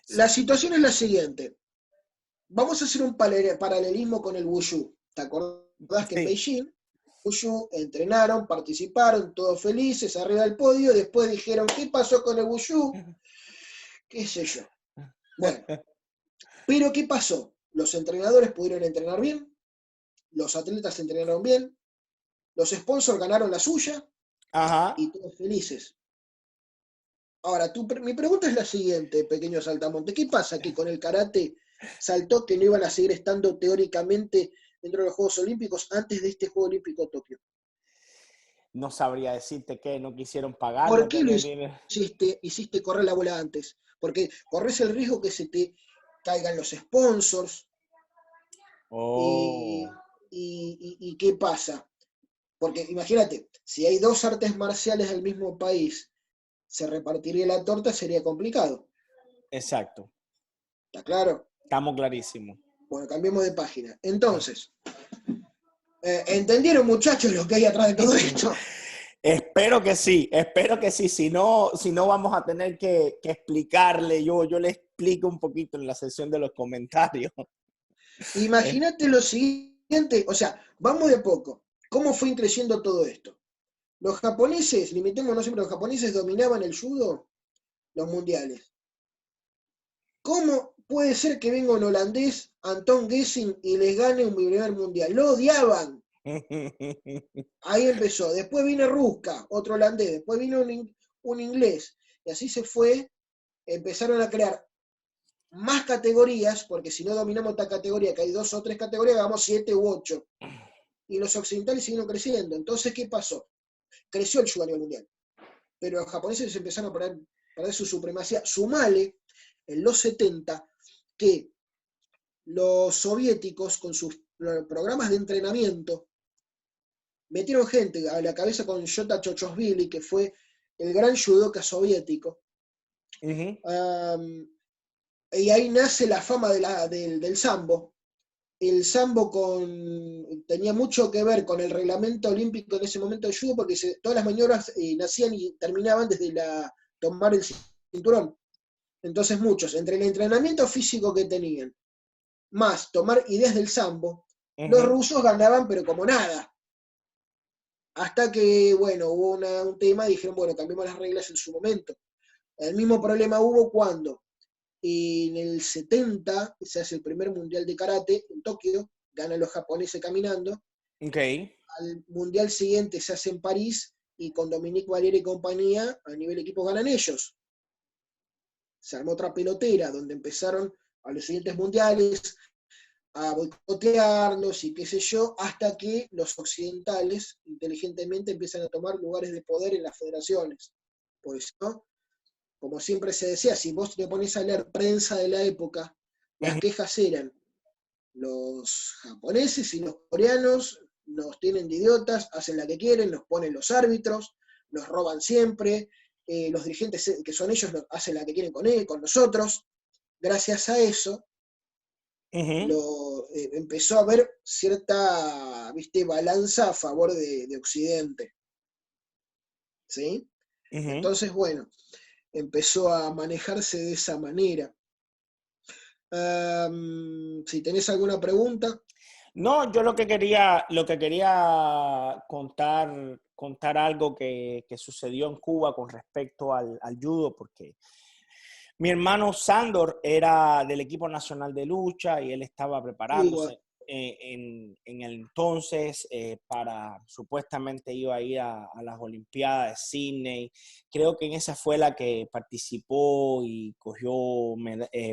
La situación es la siguiente. Vamos a hacer un paralelismo con el Wushu. ¿Te acordás que en Sí. Beijing, Wushu entrenaron, participaron, todos felices, arriba del podio, después dijeron, ¿qué pasó con el Wushu? ¿Qué sé yo? Bueno, pero ¿qué pasó? Los entrenadores pudieron entrenar bien, los atletas entrenaron bien, los sponsors ganaron la suya Ajá. y todos felices. Ahora, mi pregunta es la siguiente, pequeño saltamonte. ¿Qué pasa que con el karate saltó que no iban a seguir estando teóricamente dentro de los Juegos Olímpicos antes de este Juego Olímpico Tokio? No sabría decirte que no quisieron pagar, ¿Por no qué lo tenían dinero. hiciste correr la bola antes? Porque corres el riesgo que se te caigan los sponsors y, Oh, y ¿qué pasa? Porque imagínate, si hay dos artes marciales del mismo país, se repartiría la torta, sería complicado. exacto. ¿Está claro? Estamos clarísimos. Bueno, cambiemos de página. Entonces, ¿entendieron, muchachos, lo que hay atrás de todo esto? Espero que sí, espero que sí. Si no vamos a tener que explicarle. Yo le explico un poquito en la sesión de los comentarios. Eh, Imagínate lo siguiente, o sea, vamos de a poco. ¿Cómo fue creciendo todo esto? Los japoneses, limitémonos siempre, los japoneses dominaban el judo, los mundiales. ¿Cómo puede ser que venga un holandés, Anton Gessing, y les gane un primer mundial? Lo odiaban. Ahí empezó. Después vino Ruska, otro holandés. Después vino un inglés. Y así se fue. Empezaron a crear más categorías, porque si no dominamos esta categoría, que hay 2 o 3 categorías, hagamos 7 u 8. Y los occidentales siguieron creciendo. Entonces, ¿qué pasó? Creció el judo a nivel mundial. Pero los japoneses empezaron a perder su supremacía. Sumale en los 70 que los soviéticos, con sus programas de entrenamiento, metieron gente a la cabeza con Shota Chochosvili, que fue el gran judoka soviético. Ujú. Y ahí nace la fama del sambo. El sambo tenía mucho que ver con el reglamento olímpico en ese momento de judo, porque todas las maniobras nacían y terminaban desde tomar el cinturón. Entonces muchos, entre el entrenamiento físico que tenían, más tomar ideas del sambo, Los rusos ganaban, pero como nada. Hasta que, bueno, hubo un tema y dijeron, bueno, cambiemos las reglas en su momento. El mismo problema hubo cuando en el 70 se hace el primer mundial de karate en Tokio, ganan los japoneses caminando. Okay. Al mundial siguiente se hace en París y con Dominique Valera y compañía, a nivel equipo ganan ellos. Se armó otra pelotera donde empezaron a los siguientes mundiales a boicotearlos y qué sé yo, hasta que los occidentales inteligentemente empiezan a tomar lugares de poder en las federaciones. Por eso, como siempre se decía, si vos te pones a leer prensa de la época, las quejas eran: los japoneses y los coreanos nos tienen de idiotas, hacen la que quieren, nos ponen los árbitros, nos roban siempre, los dirigentes que son ellos hacen la que quieren con nosotros. Gracias a eso, empezó a haber cierta, ¿viste?, balanza a favor de Occidente. ¿Sí? Entonces, bueno, empezó a manejarse de esa manera. Si tenés alguna pregunta. No, yo lo que quería contar algo que sucedió en Cuba con respecto al judo, porque mi hermano Sándor era del equipo nacional de lucha y él estaba preparándose en el entonces para, supuestamente iba a ir a las Olimpiadas de Sydney. Creo que en esa fue la que participó y cogió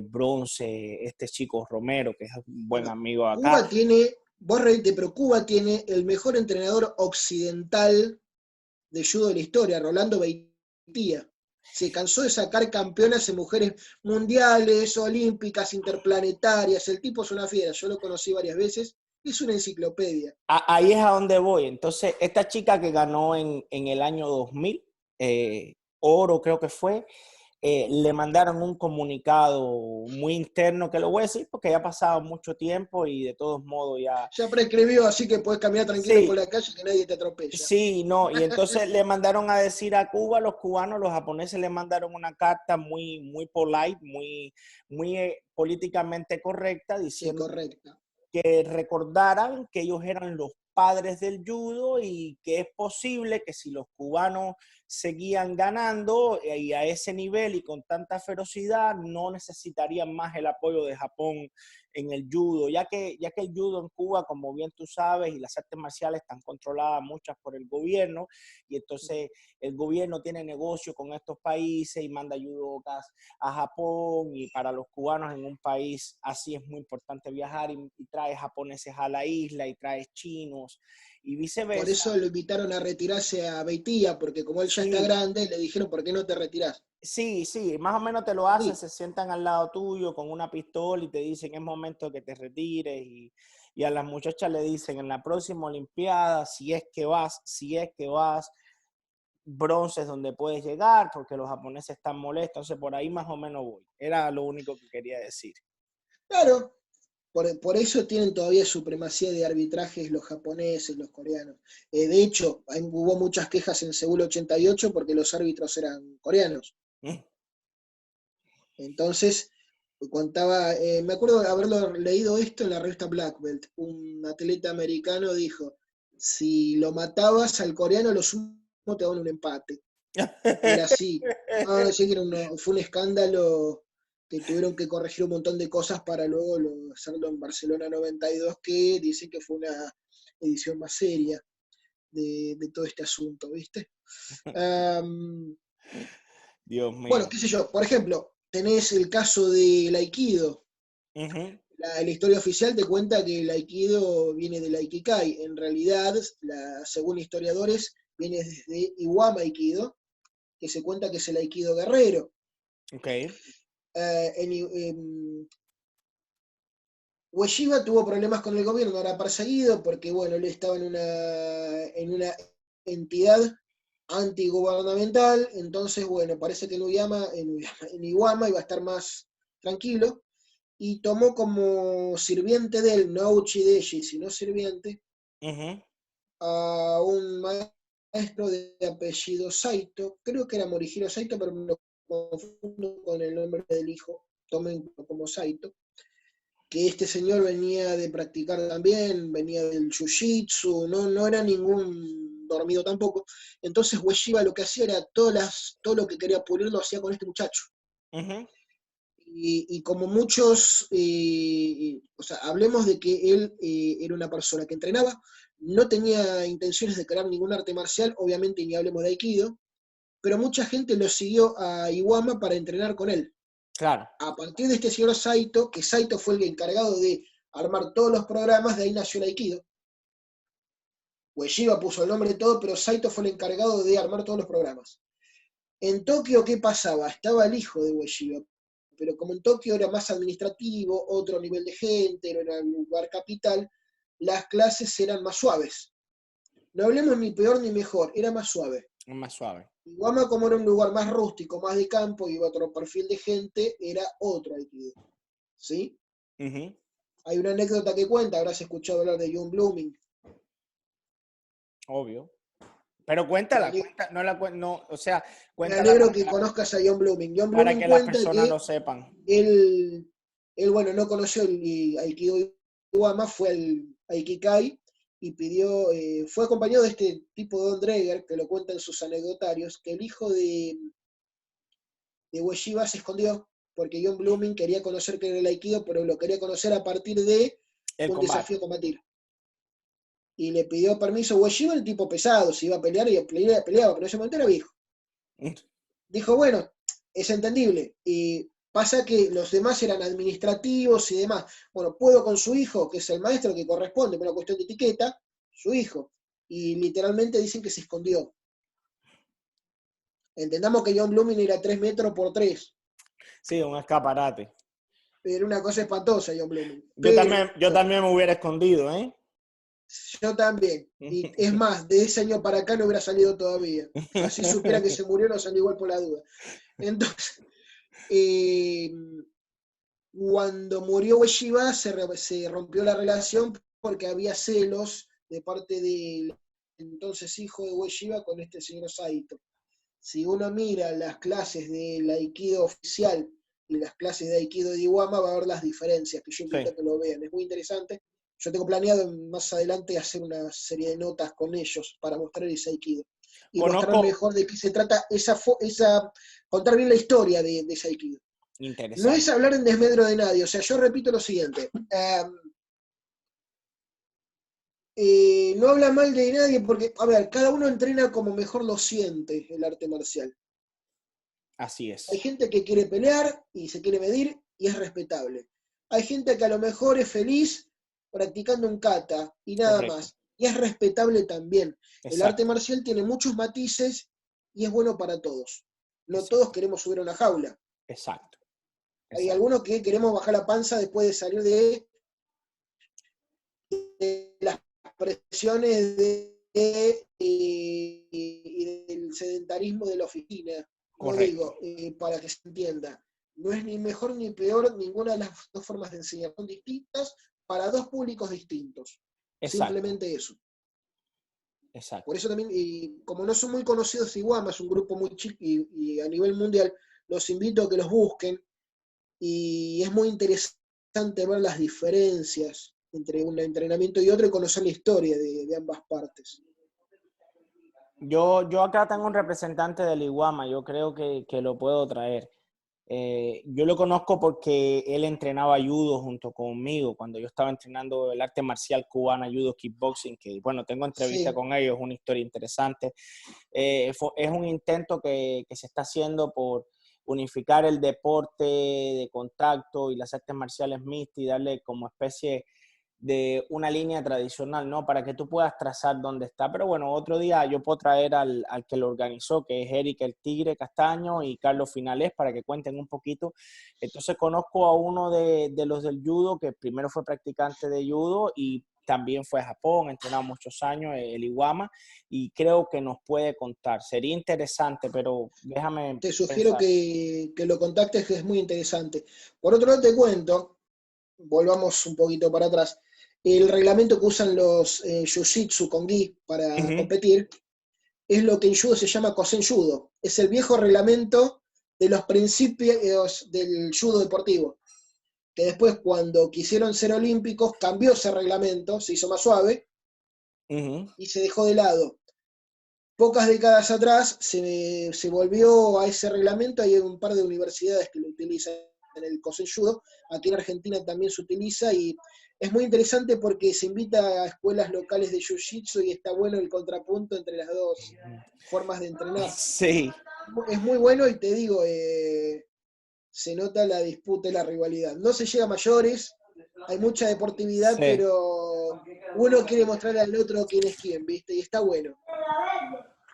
bronce este chico Romero, que es un buen amigo de acá. Cuba tiene, vos reíte, pero Cuba tiene el mejor entrenador occidental de judo de la historia, Rolando Beitía. Se cansó de sacar campeonas en mujeres mundiales, olímpicas, interplanetarias. El tipo es una fiera, yo lo conocí varias veces, es una enciclopedia. Ahí es a donde voy. Entonces, esta chica que ganó en el año 2000, oro creo que fue, le mandaron un comunicado muy interno, que lo voy a decir porque ya ha pasado mucho tiempo y de todos modos ya... Ya prescribió, así que puedes caminar tranquilo por Sí, la calle que nadie te atropella. sí, no, y entonces le mandaron a decir a Cuba, los cubanos, los japoneses le mandaron una carta muy, muy polite, muy políticamente correcta, Sí, diciendo correcta. que recordaran que ellos eran los padres del judo y que es posible que si los cubanos seguían ganando y a ese nivel y con tanta ferocidad, no necesitarían más el apoyo de Japón en el judo, ya que el judo en Cuba, como bien tú sabes, y las artes marciales están controladas muchas por el gobierno, y entonces el gobierno tiene negocio con estos países y manda judocas a Japón, y para los cubanos en un país así es muy importante viajar y trae japoneses a la isla y trae chinos y viceversa. Por eso lo invitaron a retirarse a Beitía, porque como él ya está grande, le dijeron, ¿por qué no te retirás? Sí, más o menos te lo hacen, Sí. se sientan al lado tuyo con una pistola y te dicen es momento que te retires y a las muchachas le dicen en la próxima Olimpiada, si es que vas, bronce es donde puedes llegar porque los japoneses están molestos, entonces por ahí más o menos voy. Era lo único que quería decir. Claro, por eso tienen todavía supremacía de arbitrajes los japoneses, los coreanos. De hecho, hubo muchas quejas en Seúl 88 porque los árbitros eran coreanos. Entonces, contaba, me acuerdo de haberlo leído esto en la revista Black Belt. Un atleta americano dijo, si lo matabas al coreano, lo sumo te daban un empate. Era así. No, sí que fue un escándalo que tuvieron que corregir un montón de cosas para luego hacerlo en Barcelona 92, que dicen que fue una edición más seria de todo este asunto, ¿viste? Dios mío. Bueno, qué sé yo, por ejemplo, tenés el caso del Aikido. La historia oficial te cuenta que el Aikido viene del Aikikai. En realidad, según historiadores, viene desde Iwama Aikido, que se cuenta que es el Aikido guerrero. Ueshiba tuvo problemas con el gobierno, ahora perseguido, porque bueno, él estaba en una entidad antigubernamental, entonces bueno, parece que en Iwama iba a estar más tranquilo, y tomó como sirviente de él, no Uchideshi, sino sirviente, a un maestro de apellido Saito, creo que era Morihiro Saito, pero me lo confundo con el nombre del hijo, tomen como Saito. que este señor venía de practicar también, venía del jiu-jitsu, no era ningún dormido tampoco. Entonces Ueshiba lo que hacía era todo lo que quería pulir lo hacía con este muchacho. Ujú. Y como muchos, o sea, hablemos de que él era una persona que entrenaba, no tenía intenciones de crear ningún arte marcial, obviamente ni hablemos de Aikido, pero mucha gente lo siguió a Iwama para entrenar con él. Claro. A partir de este señor Saito, que Saito fue el encargado de armar todos los programas, de ahí nació el Aikido. Ueshiba puso el nombre de todo, pero Saito fue el encargado de armar todos los programas. En Tokio, ¿qué pasaba? Estaba el hijo de Ueshiba, pero como en Tokio era más administrativo, otro nivel de gente, era un lugar capital, las clases eran más suaves. No hablemos ni peor ni mejor, era más suave. Más suave. Iwama, como era un lugar más rústico, más de campo, y otro perfil de gente, era otro Aikido. ¿Sí? Uh-huh. Hay una anécdota que cuenta, habrás escuchado hablar de John Blooming. Obvio. Pero cuéntala, no, o sea, Me cuéntala alegro que conozcas a John Blooming. John para Blooming que las cuenta personas que lo sepan. él, bueno, no conoció el Aikido Iwama, fue al Aikikai y pidió, fue acompañado de este tipo de Don Dreger, que lo cuenta en sus anecdotarios, que el hijo de Ueshiba se escondió porque John Blooming quería conocer qué era el Aikido, pero lo quería conocer a partir de El un combate. desafío a combatir. Y le pidió permiso a Ueshiba, el tipo pesado, si iba a pelear, y peleaba, pero en ese momento era viejo. Dijo, bueno, es entendible. Y pasa que los demás eran administrativos y demás. Bueno, puedo con su hijo, que es el maestro que corresponde, por una cuestión de etiqueta, su hijo. Y literalmente dicen que se escondió. Entendamos que John Blooming era 3 metros por 3. Sí, un escaparate. Era una cosa espantosa, John Blooming. Yo también me hubiera escondido, ¿eh? Yo también. Y es más, de ese año para acá no hubiera salido todavía. Así supiera que se murió, no salió igual por la duda. Entonces, cuando murió Ueshiba se rompió la relación porque había celos de parte del entonces hijo de Ueshiba con este señor Saito. Si uno mira las clases del Aikido oficial y las clases de Aikido de Iwama, va a ver las diferencias, que yo invito a que lo vean. Es muy interesante. Yo tengo planeado más adelante hacer una serie de notas con ellos para mostrar ese Aikido. Y mostrar mejor de qué se trata contar bien la historia de ese Aikido. No es hablar en desmedro de nadie, o sea, yo repito lo siguiente. No habla mal de nadie porque, a ver, cada uno entrena como mejor lo siente el arte marcial. Así es. Hay gente que quiere pelear y se quiere medir y es respetable. Hay gente que a lo mejor es feliz practicando un kata y nada más. Y es respetable también. Exacto. El arte marcial tiene muchos matices y es bueno para todos. No todos queremos subir a una jaula. Exacto. Hay algunos que queremos bajar la panza después de salir de las presiones y del sedentarismo de la oficina. Como digo, para que se entienda, no es ni mejor ni peor ninguna de las dos formas de enseñar. Son distintas para dos públicos distintos. Exacto. Simplemente eso. Exacto. Por eso también, y como no son muy conocidos Iwama, es un grupo muy chico y a nivel mundial, los invito a que los busquen. Y es muy interesante ver las diferencias entre un entrenamiento y otro y conocer la historia de ambas partes. Yo acá tengo un representante del Iwama, yo creo que lo puedo traer. Yo lo conozco porque él entrenaba judo junto conmigo cuando yo estaba entrenando el arte marcial cubana, judo, kickboxing, que bueno, tengo entrevista con ellos, una historia interesante. Es un intento que se está haciendo por unificar el deporte de contacto y las artes marciales mixtas y darle como especie de una línea tradicional, ¿no? Para que tú puedas trazar dónde está. Pero bueno, otro día yo puedo traer al que lo organizó, que es Eric el Tigre Castaño y Carlos Finales, para que cuenten un poquito. Entonces conozco a uno de los del judo, que primero fue practicante de judo y también fue a Japón, entrenado muchos años, el Iwama, y creo que nos puede contar. Sería interesante, pero déjame Te sugiero que lo contactes, que es muy interesante. Por otro lado te cuento, volvamos un poquito para atrás, el reglamento que usan los jiu-jitsu con gi para competir es lo que en judo se llama Kosen Judo. Es el viejo reglamento de los principios del judo deportivo. que después cuando quisieron ser olímpicos cambió ese reglamento, se hizo más suave y se dejó de lado. Pocas décadas atrás se volvió a ese reglamento, hay un par de universidades que lo utilizan en el Kosen Judo, aquí en Argentina también se utiliza y es muy interesante porque se invita a escuelas locales de Jiu-Jitsu y está bueno el contrapunto entre las dos formas de entrenar. Sí. Es muy bueno y te digo, se nota la disputa y la rivalidad. No se llega a mayores, hay mucha deportividad, Sí. pero uno quiere mostrarle al otro quién es quién, ¿viste? Y está bueno.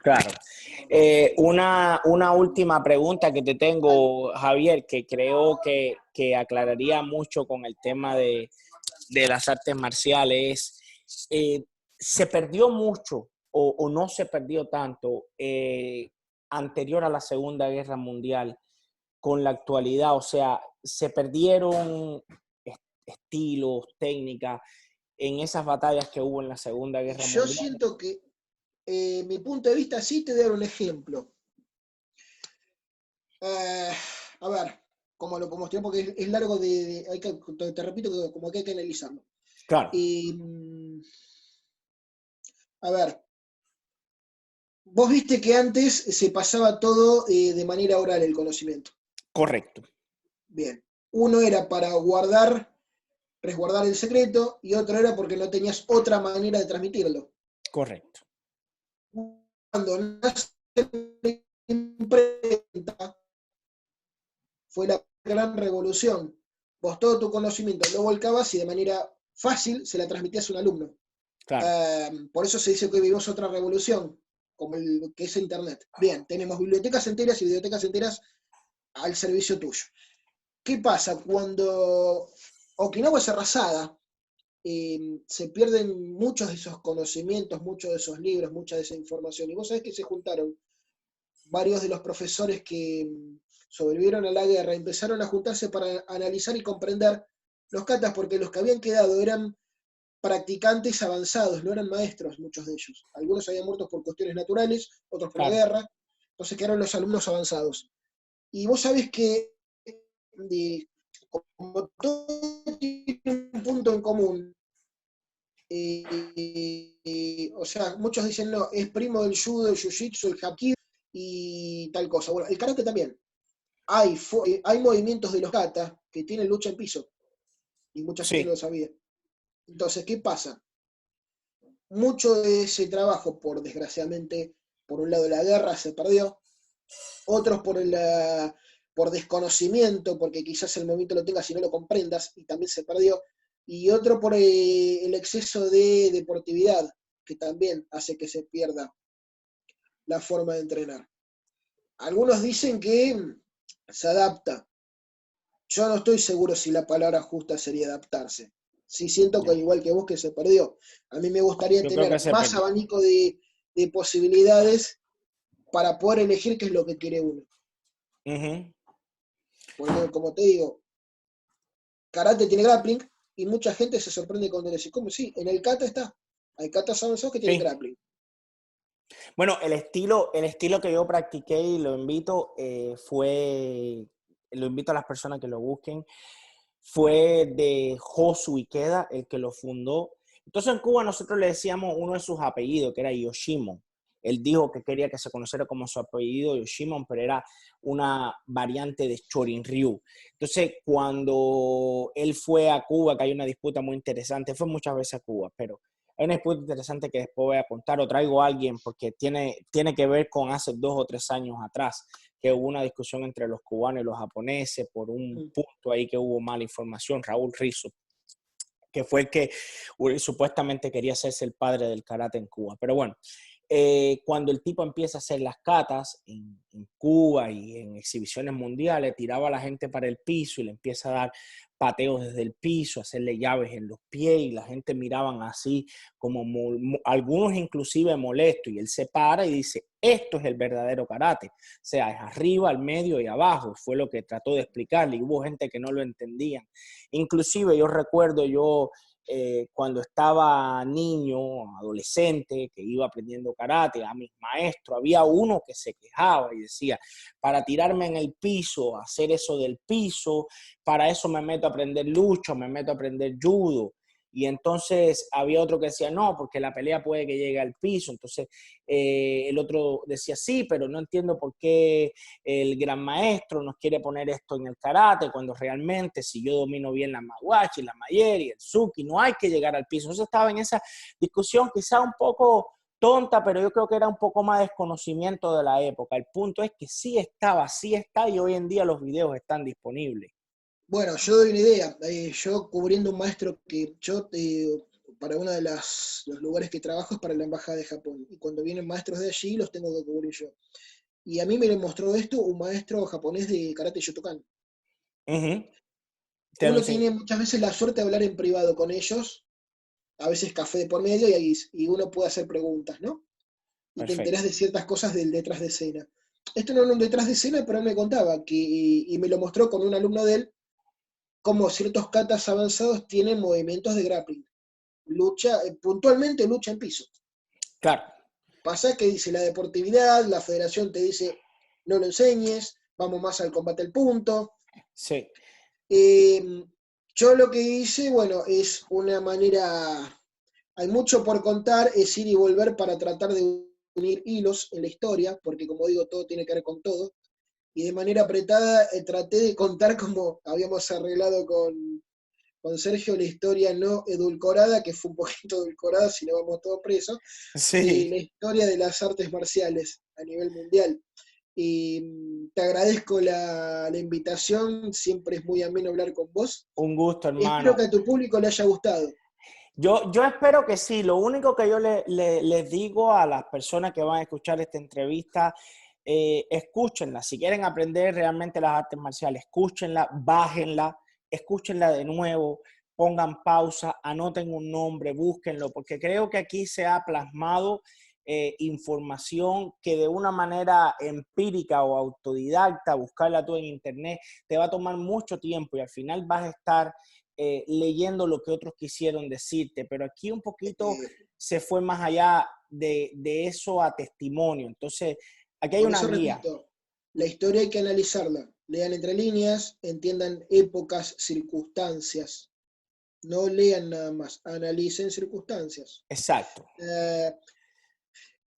Claro. Una última pregunta que te tengo, Javier, que creo que aclararía mucho con el tema de las artes marciales. ¿Se perdió mucho o no se perdió tanto anterior a la Segunda Guerra Mundial con la actualidad? O sea, ¿se perdieron estilos, técnicas en esas batallas que hubo en la Segunda Guerra Yo Mundial? siento que, mi punto de vista, sí te voy a dar un ejemplo. A ver, como lo mostré, porque es largo te repito que como que hay que analizarlo. Claro. A ver, vos viste que antes se pasaba todo de manera oral el conocimiento. Correcto. Bien. Uno era para resguardar el secreto y otro era porque no tenías otra manera de transmitirlo. Correcto. Cuando nace la imprenta, fue la gran revolución. Vos todo tu conocimiento lo volcabas y de manera fácil se la transmitías a un alumno. Claro. Por eso se dice que vivimos otra revolución, como el que es Internet. Bien, tenemos bibliotecas enteras y bibliotecas enteras al servicio tuyo. ¿Qué pasa? Cuando Okinawa es arrasada, se pierden muchos de esos conocimientos, muchos de esos libros, mucha de esa información. Y vos sabés que se juntaron varios de los profesores que sobrevivieron a la guerra, empezaron a juntarse para analizar y comprender los katas, porque los que habían quedado eran practicantes avanzados, no eran maestros muchos de ellos. Algunos habían muerto por cuestiones naturales, otros por la guerra, entonces quedaron los alumnos avanzados. Y vos sabés que como todo tiene un punto en común, o sea, muchos dicen, no, es primo del judo, el jiu-jitsu, el hapkido y tal cosa. Bueno, el karate también. Hay movimientos de los kata que tienen lucha en piso, y mucha gente no lo sabía. Entonces, ¿qué pasa? Mucho de ese trabajo, desgraciadamente, por un lado la guerra se perdió, otros por desconocimiento, porque quizás el movimiento lo tengas y no lo comprendas, y también se perdió, y otro por el exceso de deportividad, que también hace que se pierda la forma de entrenar. Algunos dicen que se adapta. Yo no estoy seguro si la palabra justa sería adaptarse. Sí siento que igual que vos que se perdió. A mí me gustaría tener más abanico de posibilidades para poder elegir qué es lo que quiere uno. Porque, como te digo, karate tiene grappling y mucha gente se sorprende cuando le decís, ¿cómo? Sí, en el kata está. Hay katas avanzados que tienen grappling. Bueno, el estilo que yo practiqué y lo invito a las personas que lo busquen, fue de Josu Ikeda, el que lo fundó. Entonces en Cuba nosotros le decíamos uno de sus apellidos, que era Yoshimon. Él dijo que quería que se conociera como su apellido Yoshimon, pero era una variante de Chorin Ryu. Entonces cuando él fue a Cuba, que hay una disputa muy interesante, fue muchas veces a Cuba, pero hay una disputa interesante que después voy a contar, o traigo a alguien porque tiene que ver con hace 2 o 3 años atrás, que hubo una discusión entre los cubanos y los japoneses por un punto ahí que hubo mala información. Raúl Rizzo, que fue el que supuestamente quería hacerse el padre del karate en Cuba. Pero bueno, cuando el tipo empieza a hacer las catas en Cuba y en exhibiciones mundiales, tiraba a la gente para el piso y le empieza a dar pateos desde el piso, hacerle llaves en los pies y la gente miraban así como algunos inclusive molestos y él se para y dice, esto es el verdadero karate, o sea, es arriba, al medio y abajo, fue lo que trató de explicarle y hubo gente que no lo entendía. Inclusive yo recuerdo, yo cuando estaba niño, adolescente, que iba aprendiendo karate, a mis maestros, había uno que se quejaba y decía, para tirarme en el piso, hacer eso del piso, para eso me meto a aprender lucha, me meto a aprender judo. Y entonces había otro que decía, no, porque la pelea puede que llegue al piso. Entonces el otro decía, sí, pero no entiendo por qué el gran maestro nos quiere poner esto en el karate, cuando realmente si yo domino bien la mawachi, la mayeri, el suki, no hay que llegar al piso. Entonces estaba en esa discusión quizá un poco tonta, pero yo creo que era un poco más desconocimiento de la época. El punto es que sí estaba, sí está, y hoy en día los videos están disponibles. Bueno, yo doy una idea. Yo cubriendo un maestro que yo, para uno de los lugares que trabajo es para la Embajada de Japón. Y cuando vienen maestros de allí, los tengo que cubrir yo. Y a mí me lo mostró esto un maestro japonés de karate Shotokan. Uh-huh. Uno tiene muchas veces la suerte de hablar en privado con ellos, a veces café de por medio, y uno puede hacer preguntas, ¿no? Y te enterás Perfecto. de ciertas cosas del detrás de escena. Esto no era un detrás de escena, pero él me contaba, y me lo mostró con un alumno de él, cómo ciertos katas avanzados tienen movimientos de grappling. Lucha, puntualmente lucha en piso. Claro. Pasa que dice la deportividad, la federación te dice, no lo enseñes, vamos más al combate al punto. Sí. Yo lo que hice, bueno, es una manera, hay mucho por contar, es ir y volver para tratar de unir hilos en la historia, porque como digo, todo tiene que ver con todo, y de manera apretada traté de contar como habíamos arreglado con Sergio la historia no edulcorada, que fue un poquito edulcorada, si no vamos todos presos, de Sí. la historia de las artes marciales a nivel mundial. Y te agradezco la invitación, siempre es muy ameno hablar con vos. Un gusto, Espero hermano. que a tu público le haya gustado. Yo espero que sí. Lo único que yo les digo a las personas que van a escuchar esta entrevista, escúchenla. Si quieren aprender realmente las artes marciales, escúchenla, bájenla, escúchenla de nuevo, pongan pausa, anoten un nombre, búsquenlo, porque creo que aquí se ha plasmado información que de una manera empírica o autodidacta, buscarla tú en internet, te va a tomar mucho tiempo y al final vas a estar leyendo lo que otros quisieron decirte, pero aquí un poquito Eh, se fue más allá de eso a testimonio. Entonces, aquí hay por una eso guía. repito, la historia hay que analizarla. Lean entre líneas, entiendan épocas, circunstancias. No lean nada más, analicen circunstancias. Exacto. Eh,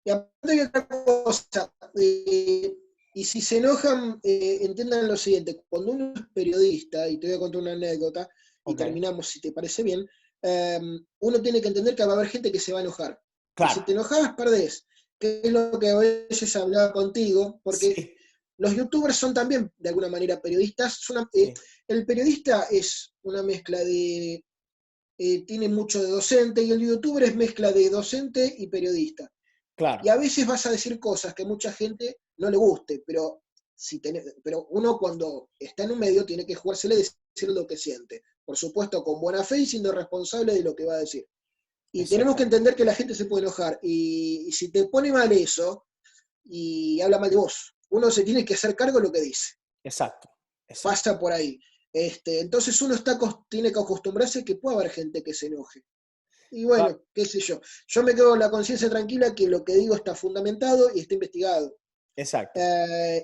y aparte hay otra cosa, y si se enojan, entiendan lo siguiente, cuando uno es periodista, y te voy a contar una anécdota, y Ok. terminamos si te parece bien, uno tiene que entender que va a haber gente que se va a enojar. Y Claro. si te enojas, perdés. Que es lo que a veces hablaba contigo, porque Sí, los youtubers son también, de alguna manera, periodistas. sí, El periodista es una mezcla de, tiene mucho de docente, y el youtuber es mezcla de docente y periodista. claro. Y a veces vas a decir cosas que a mucha gente no le guste, pero, pero uno cuando está en un medio tiene que jugársele y decir lo que siente. Por supuesto, con buena fe y siendo responsable de lo que va a decir. Y tenemos que Exactamente. entender que la gente se puede enojar. Y si te pone mal eso y habla mal de vos, uno se tiene que hacer cargo de lo que dice. Exacto. Exacto. Pasa por ahí. Entonces uno tiene que acostumbrarse que puede haber gente que se enoje. Y Va- bueno, qué sé yo. Yo me quedo con la conciencia tranquila que lo que digo está fundamentado y está investigado. Exacto.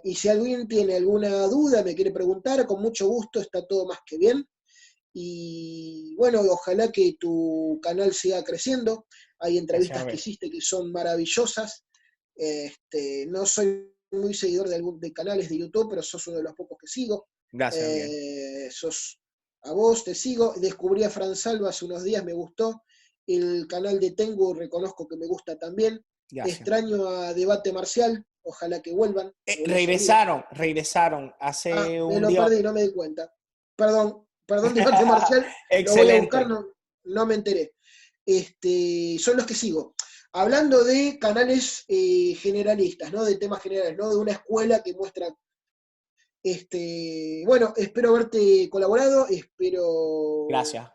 Y si alguien tiene alguna duda, me quiere preguntar, con mucho gusto, está todo más que bien. Y bueno, ojalá que tu canal siga creciendo. Hay Gracias, entrevistas que Abel. hiciste que son maravillosas. No soy muy seguidor de canales de YouTube, pero sos uno de los pocos que sigo. Gracias, Abel. A vos te sigo. Descubrí a Fran Salva hace unos días, me gustó. El canal de Tengu reconozco que me gusta también. Gracias. Extraño a Debate Marcial, ojalá que vuelvan, o el oso día. Regresaron Ah, hace me un lo día. perdí, no me di cuenta. Perdón, Debate Marcial, lo voy a buscar, Excelente. no me enteré. Son los que sigo. Hablando de canales generalistas, ¿no? De temas generales, ¿no? De una escuela que muestra. Bueno, espero haberte colaborado, espero Gracias.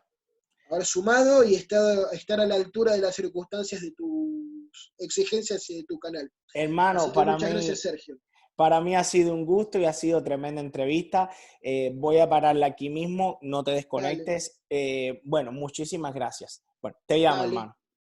haber sumado y estar a la altura de las circunstancias de tus exigencias y de tu canal. Hermano, Así que muchas gracias, Sergio. Para mí ha sido un gusto y ha sido tremenda entrevista. Voy a pararla aquí mismo, no te Dale, desconectes. Bueno, muchísimas gracias. Bueno, te llamo, dale. hermano.